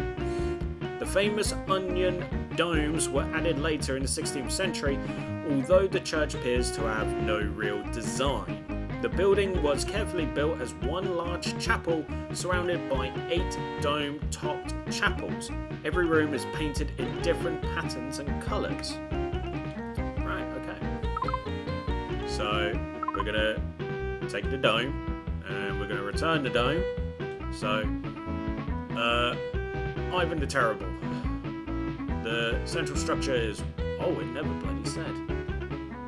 The famous onion domes were added later in the 16th century, although the church appears to have no real design. The building was carefully built as one large chapel surrounded by 8 dome-topped chapels. Every room is painted in different patterns and colours. Right, okay. So we're gonna take the dome and we're gonna return the dome. So Ivan the Terrible. The central structure is, oh, it never bloody said.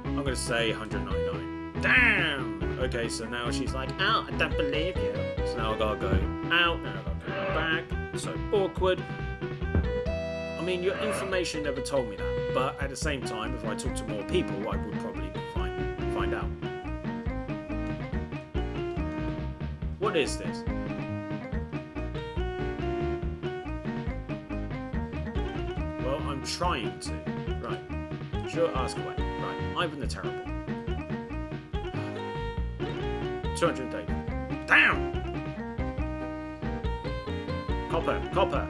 I'm gonna say 199. Damn! Okay, so now she's like, ow, I don't believe you. So now I gotta go out, and I gotta go back. So awkward. I mean, your information never told me that, but at the same time, if I talk to more people, I would probably find out. What is this? Well, I'm trying to. Right. Sure, ask away. Right. Ivan the Terrible. 280. Damn! Copper.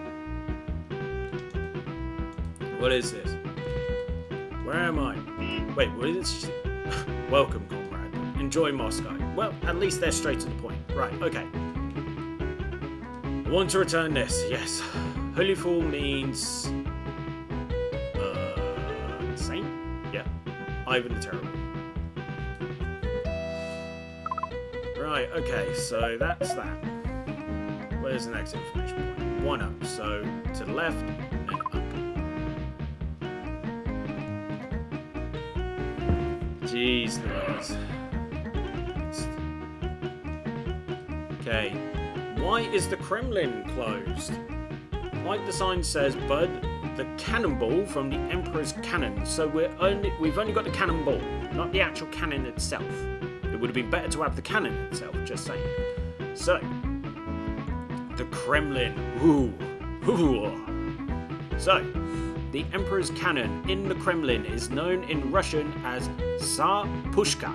What is this? Where am I? Wait, what is this? Welcome, comrade. Enjoy Moscow. Well, at least they're straight to the point. Right, okay. I want to return this, yes. Holy Fool means... saint? Yeah. Ivan the Terrible. Right, okay, so that's that. Where's the next information point? One up, so to the left, and then up. Jeez Louise. Okay, why is the Kremlin closed? Like the sign says, Bud, the cannonball from the Emperor's cannon. So we've only got the cannonball, not the actual cannon itself. It would have been better to have the cannon itself, just saying. So, the Kremlin. Ooh. So, the Emperor's cannon in the Kremlin is known in Russian as Tsar Pushka.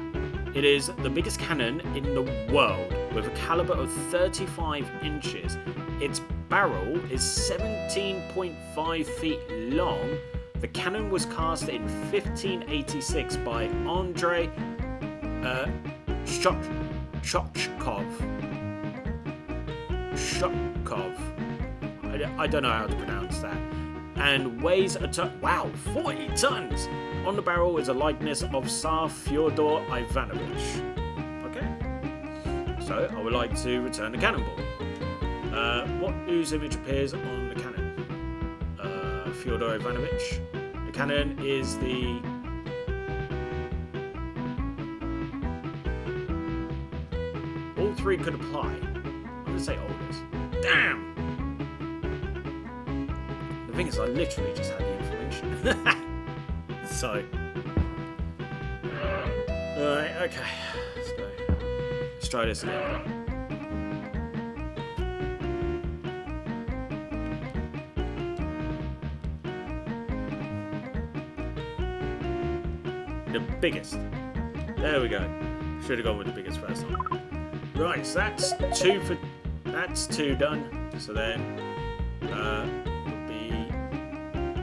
It is the biggest cannon in the world with a caliber of 35 inches. Its barrel is 17.5 feet long. The cannon was cast in 1586 by Andrei Shochkov. I don't know how to pronounce that. And weighs a ton. Wow, 40 tons! On the barrel is a likeness of Tsar Fyodor Ivanovich. Okay. So, I would like to return the cannonball. Whose image appears on the cannon? Fyodor Ivanovich. The cannon is the... All three could apply. I'm going to say oldest. Damn! The thing is, I literally just had the information. So. Alright, okay. Let's go. Let's try this again. The biggest. There we go. Should have gone with the biggest first time. Right, so that's two done. So then would be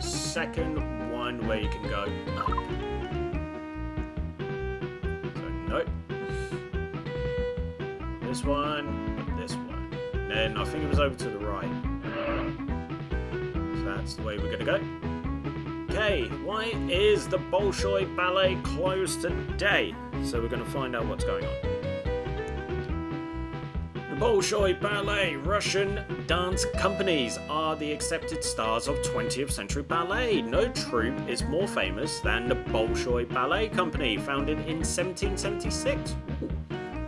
second one where you can go up. So nope. This one, this one. Then I think it was over to the right. So that's the way we're gonna go. Okay, why is the Bolshoi Ballet closed today? So we're gonna find out what's going on. Bolshoi Ballet Russian dance companies are the accepted stars of 20th century ballet. No troupe is more famous than the Bolshoi Ballet Company, founded in 1776. Ooh.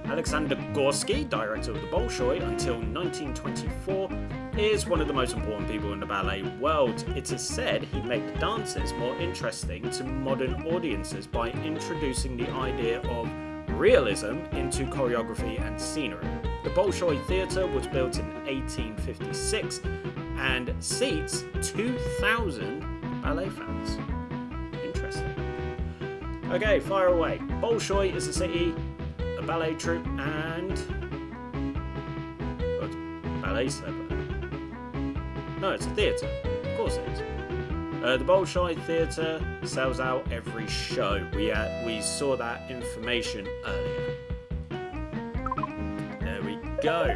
Alexander Gorsky, director of the Bolshoi until 1924, is one of the most important people in the ballet world. It is said he made dances more interesting to modern audiences by introducing the idea of realism into choreography and scenery. The Bolshoi Theatre was built in 1856 and seats 2,000 ballet fans. Interesting. Okay, fire away. Bolshoi is a city, a ballet troupe, and... what? Ballet slipper. No, it's a theatre. Of course it is. The Bolshoi Theatre sells out every show. We saw that information earlier. There we go.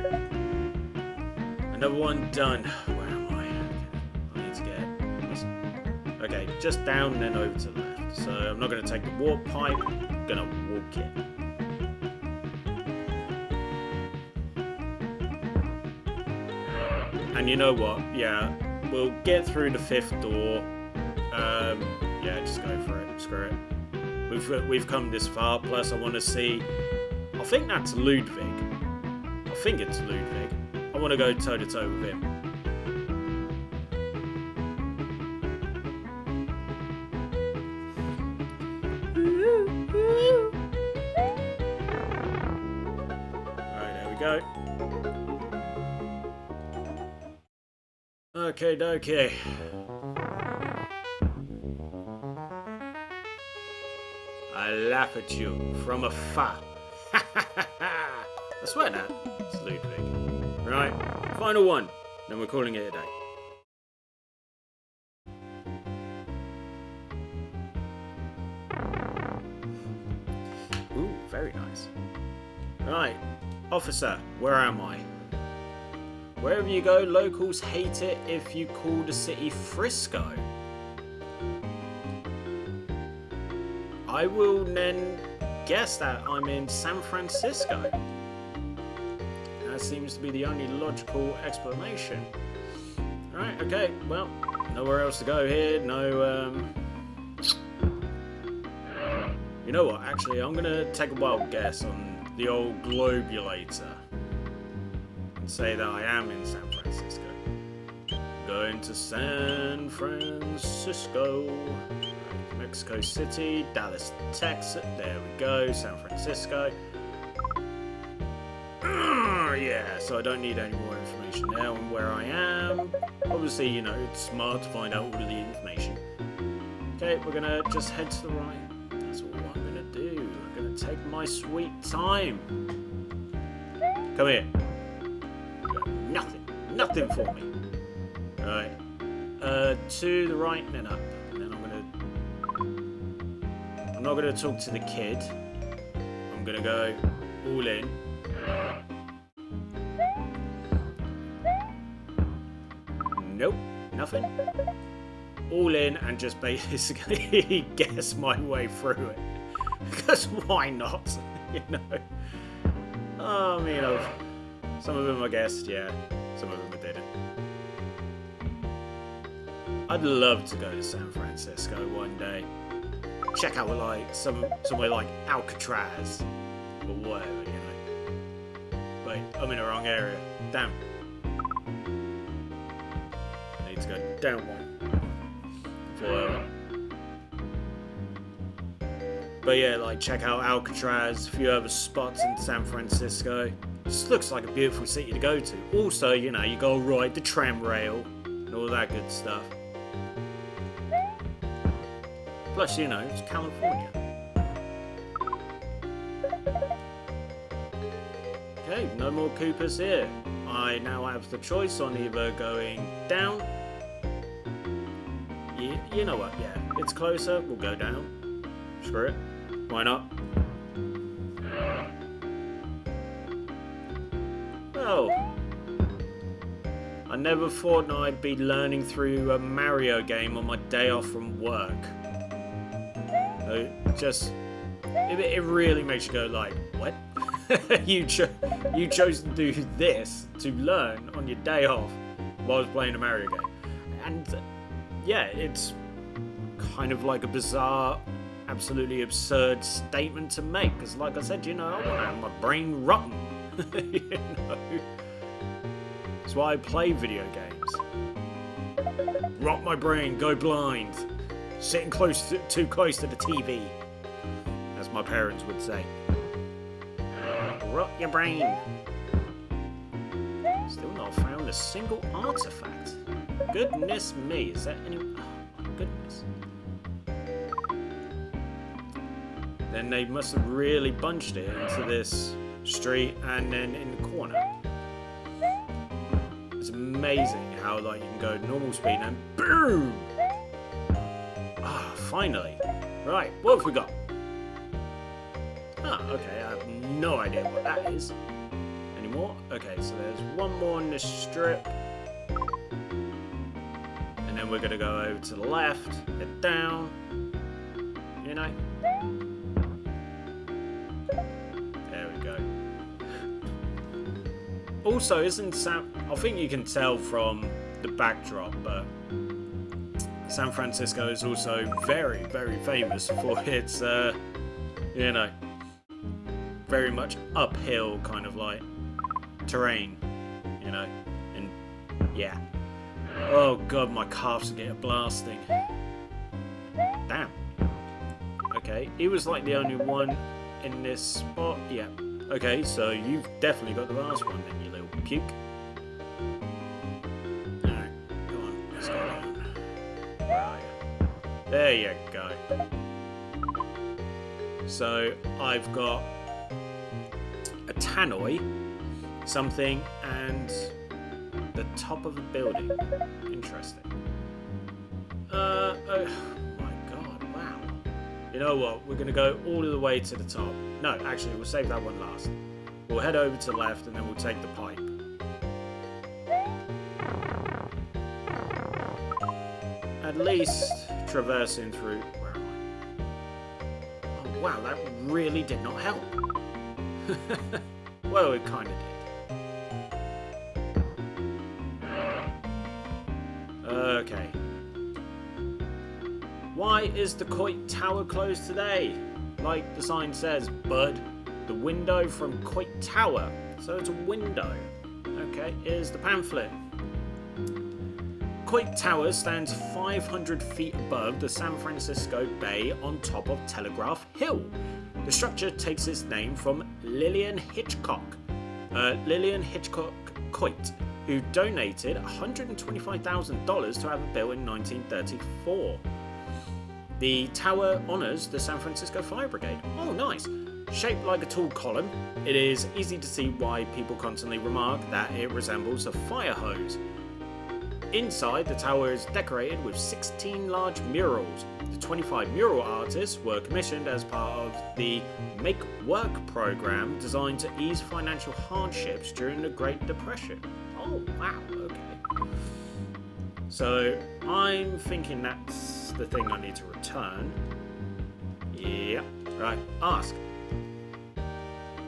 Another one done. Where am I? I need to get... okay, just down and then over to the left. So I'm not going to take the warp pipe, I'm going to walk in. And you know what? Yeah, we'll get through the 5th door. Yeah, just go for it. Screw it. We've come this far. Plus, I want to see. I think that's Ludwig. I think it's Ludwig. I want to go toe to toe with him. Alright, there we go. Okay, dokie. I laugh at you from afar. I swear now, it's Ludwig. Right, final one. Then we're calling it a day. Ooh, very nice. Right, officer, where am I? Wherever you go, locals hate it if you call the city Frisco. I will then guess that I'm in San Francisco. That seems to be the only logical explanation. Right, okay, well, nowhere else to go here, no, You know what, actually, I'm gonna take a wild guess on the old globulator. And say that I am in San Francisco. Going to San Francisco. Mexico City, Dallas, Texas. There we go, San Francisco. Yeah, so I don't need any more information now on where I am. Obviously, you know, it's smart to find out all of the information. Okay, we're gonna just head to the right. That's all I'm gonna do. I'm gonna take my sweet time. Come here. Nothing for me. Right. To the right and then up. And then I'm not gonna talk to the kid. I'm gonna go all in. Nope, nothing. All in and just basically guess my way through it. Because why not? You know. I mean, some of them I guessed, yeah. Some of them I didn't. I'd love to go to San Francisco one day. Check out like somewhere like Alcatraz or whatever, you know. Wait, I'm in the wrong area. Damn. I need to go down one. Forever. But yeah, like check out Alcatraz, a few other spots in San Francisco. Just looks like a beautiful city to go to. Also, you know, you go ride the tram rail and all that good stuff. Plus, you know, it's California. Okay, no more Koopas here. I now have the choice on either going down. You know what, yeah, it's closer, we'll go down. Screw it. Why not? Well, I never thought I'd be learning through a Mario game on my day off from work. It really makes you go like, what? you chose to do this to learn on your day off while I was playing a Mario game. And yeah, it's kind of like a bizarre, absolutely absurd statement to make. Because like I said, you know, I want to have my brain rotten. You know? That's why I play video games. Rot my brain, go blind. Sitting too close to the TV, as my parents would say. Rot your brain. Still not found a single artifact. Goodness me, is that any... Oh my goodness. Then they must have really bunched it into this street and then in the corner. It's amazing how like you can go normal speed and boom! Ah, finally. Right, what have we got? Ah, okay, I have no idea what that is. Any more? Okay, so there's one more on this strip. And then we're gonna go over to the left, head down. Also, I think you can tell from the backdrop, but San Francisco is also very, very famous for its, you know, very much uphill kind of like terrain, you know, and yeah. Oh god, my calves are getting blasting. Damn. Okay, he was like the only one in this spot. Yeah. Okay, so you've definitely got the last one then, you little puke. Alright, come on, let's go down. Where are you? There you go. So, I've got a tannoy, something, and the top of a building. Interesting. Oh my god, wow. You know what, we're going to go all the way to the top. No, actually, we'll save that one last. We'll head over to the left and then we'll take the pipe. At least traversing through... Where am I? Oh, wow, that really did not help. Well, it kind of did. Okay. Why is the Coit Tower closed today? Like the sign says, bud, the window from Coit Tower. So it's a window. Okay, here's the pamphlet. Coit Tower stands 500 feet above the San Francisco Bay on top of Telegraph Hill. The structure takes its name from Lillian Hitchcock Coit, who donated $125,000 to have it built in 1934. The tower honours the San Francisco Fire Brigade. Oh, nice. Shaped like a tall column, it is easy to see why people constantly remark that it resembles a fire hose. Inside, the tower is decorated with 16 large murals. The 25 mural artists were commissioned as part of the Make Work program designed to ease financial hardships during the Great Depression. Oh, wow, okay. So, I'm thinking that's the thing I need to return. Yeah, right, ask.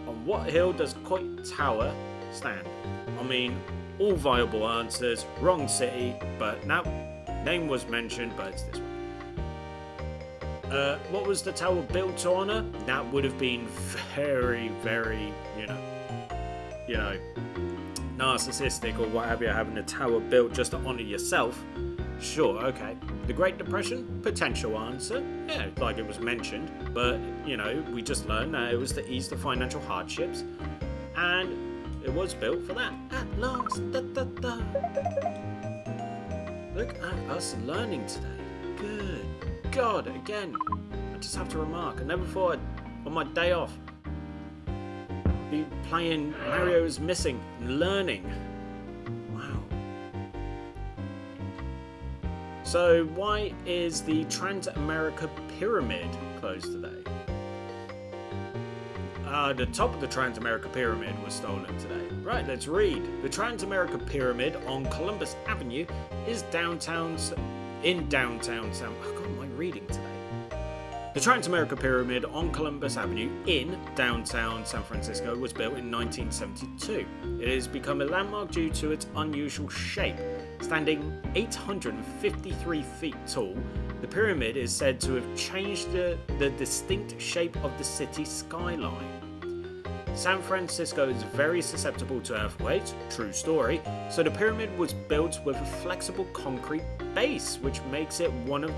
On what hill does Coit Tower stand? I mean, all viable answers, wrong city, but no, name was mentioned, but it's this one. What was the tower built to honour? That would have been very, very, you know, narcissistic or what have you, having a tower built just to honour yourself. Sure, okay. The Great Depression? Potential answer. Yeah, like it was mentioned, but, you know, we just learned that it was to ease the financial hardships, and it was built for that. At last, da, da, da. Look at us learning today. Good God, again. I just have to remark, I never thought on my day off be playing Mario is Missing and learning. Wow. So why is the Trans-America Pyramid closed today? The top of the Trans-America Pyramid was stolen today. Right, let's read. The Trans-America Pyramid on Columbus Avenue is downtown San... Oh God, am I reading today? The Trans-America Pyramid on Columbus Avenue in downtown San Francisco was built in 1972. It has become a landmark due to its unusual shape. Standing 853 feet tall, the pyramid is said to have changed the distinct shape of the city's skyline. San Francisco is very susceptible to earthquakes, true story, so the pyramid was built with a flexible concrete base, which makes it one of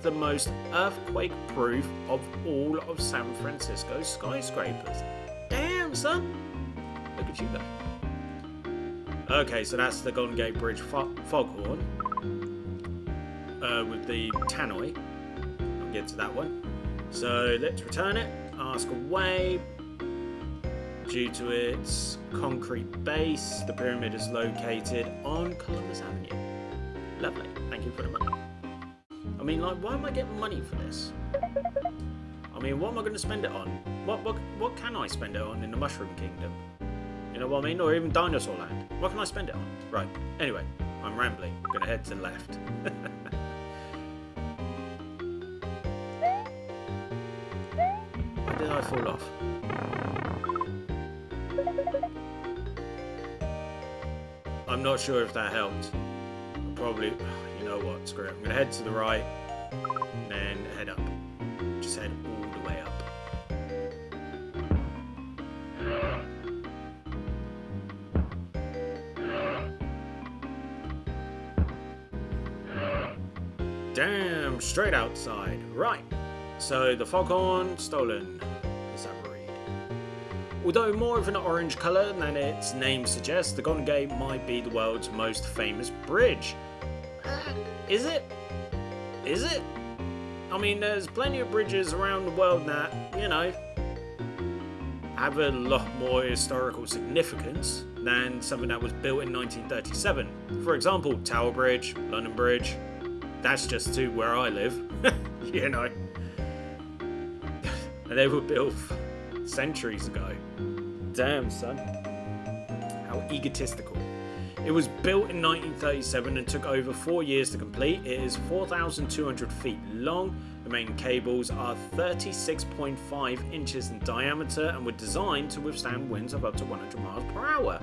the most earthquake-proof of all of San Francisco's skyscrapers. Damn, son! Look at you go. Okay, so that's the Golden Gate Bridge foghorn with the tannoy. I'll get to that one. So let's return it. Ask away. Due to its concrete base, the pyramid is located on Columbus Avenue. Lovely. Thank you for the money. I mean, like, why am I getting money for this? I mean, what am I going to spend it on? What can I spend it on in the Mushroom Kingdom? You know what I mean? Or even Dinosaur Land. What can I spend it on? Right. Anyway, I'm rambling. I'm going to head to the left. Why did I fall off? I'm not sure if that helped. Probably, you know what, screw it. I'm going to head to the right, and then head up. Just head all the way up. Damn, straight outside. Right, so the foghorn stolen. Let's have a read. Although more of an orange colour than its name suggests, the Golden Gate might be the world's most famous bridge. Is it? Is it? I mean, there's plenty of bridges around the world that, you know, have a lot more historical significance than something that was built in 1937. For example, Tower Bridge, London Bridge. That's just to where I live, you know. And they were built centuries ago. Damn, son. How egotistical. It was built in 1937 and took over 4 years to complete. It is 4,200 feet long. The main cables are 36.5 inches in diameter and were designed to withstand winds of up to 100 miles per hour.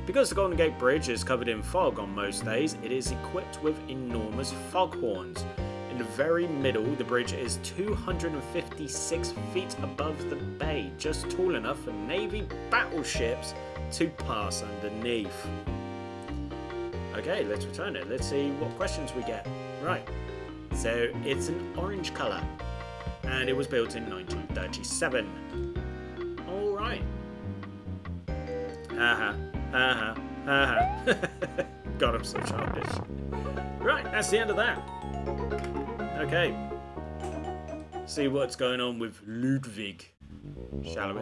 Because the Golden Gate Bridge is covered in fog on most days, it is equipped with enormous foghorns. In the very middle, the bridge is 256 feet above the bay, just tall enough for Navy battleships to pass underneath. Okay, let's return it. Let's see what questions we get. Right, so it's an orange colour, and it was built in 1937. Alright. Haha, haha, haha. God, I'm so childish. Right, that's the end of that. Okay. See what's going on with Ludwig, shall we?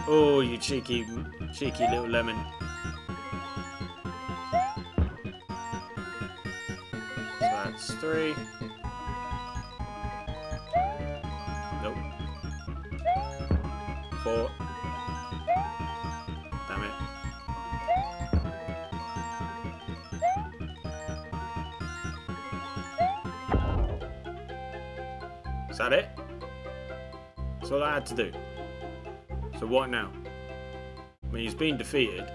Oh, you cheeky little lemon. So that's 3. Nope. 4. Damn it. Is that it? That's all I had to do. So what now? I mean, he's been defeated.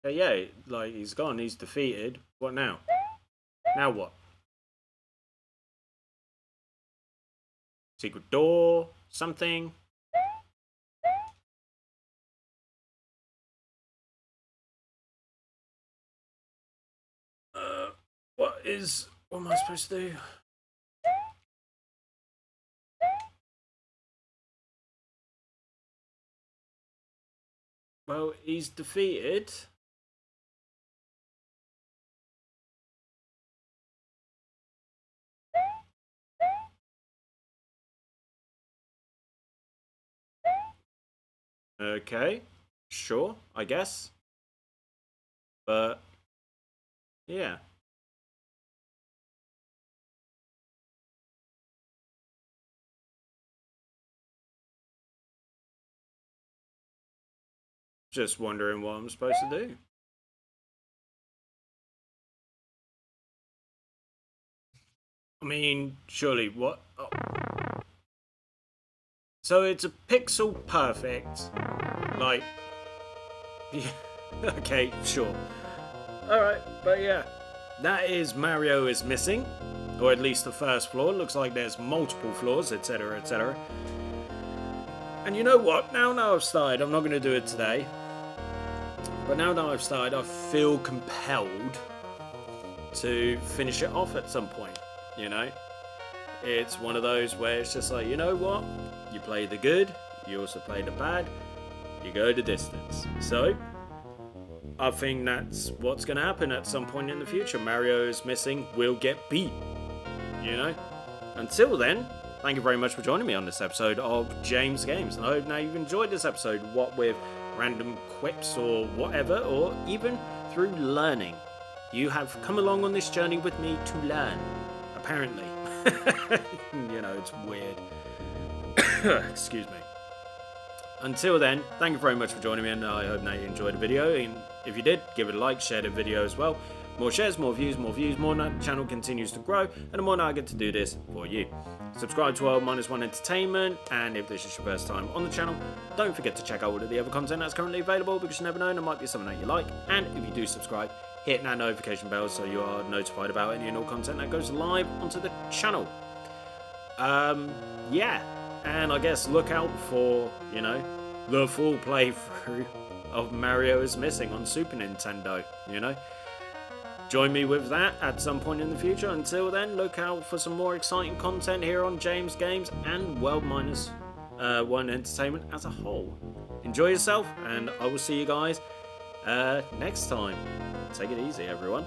Yeah, like, he's gone, he's defeated. What now? Now what? Secret door? Something? What am I supposed to do? Well, he's defeated. Okay, sure, I guess. But, yeah. Just wondering what I'm supposed to do. I mean, surely what? Oh. So it's a pixel perfect, like, yeah, okay, sure. Alright, but yeah, that is Mario is missing, or at least the first floor. Looks like there's multiple floors, etc, etc. And you know what, now that I've started, I'm not going to do it today, but now that I've started, I feel compelled to finish it off at some point, you know? It's one of those where it's just like, you know what? You play the good, you also play the bad, you go the distance. So, I think that's what's going to happen at some point in the future. Mario is missing, will get beat, you know? Until then, thank you very much for joining me on this episode of James Games. And I hope now you've enjoyed this episode, what with random quips or whatever, or even through learning. You have come along on this journey with me to learn, apparently. You know, it's weird. Excuse me. Until then, thank you very much for joining me, and I hope now you enjoyed the video. And if you did, give it a like, share the video as well. More shares, more views, more the channel continues to grow, and the more I get to do this for you. Subscribe to L-1 Entertainment, and if this is your first time on the channel, don't forget to check out all of the other content that's currently available, because you never know, there might be something that you like. And if you do subscribe, hit that notification bell so you are notified about any and all content that goes live onto the channel. Yeah, and I guess look out for, you know, the full playthrough of Mario is Missing on Super Nintendo, you know. Join me with that at some point in the future. Until then, look out for some more exciting content here on James Games and L-1 Entertainment as a whole. Enjoy yourself, and I will see you guys next time. Take it easy, everyone.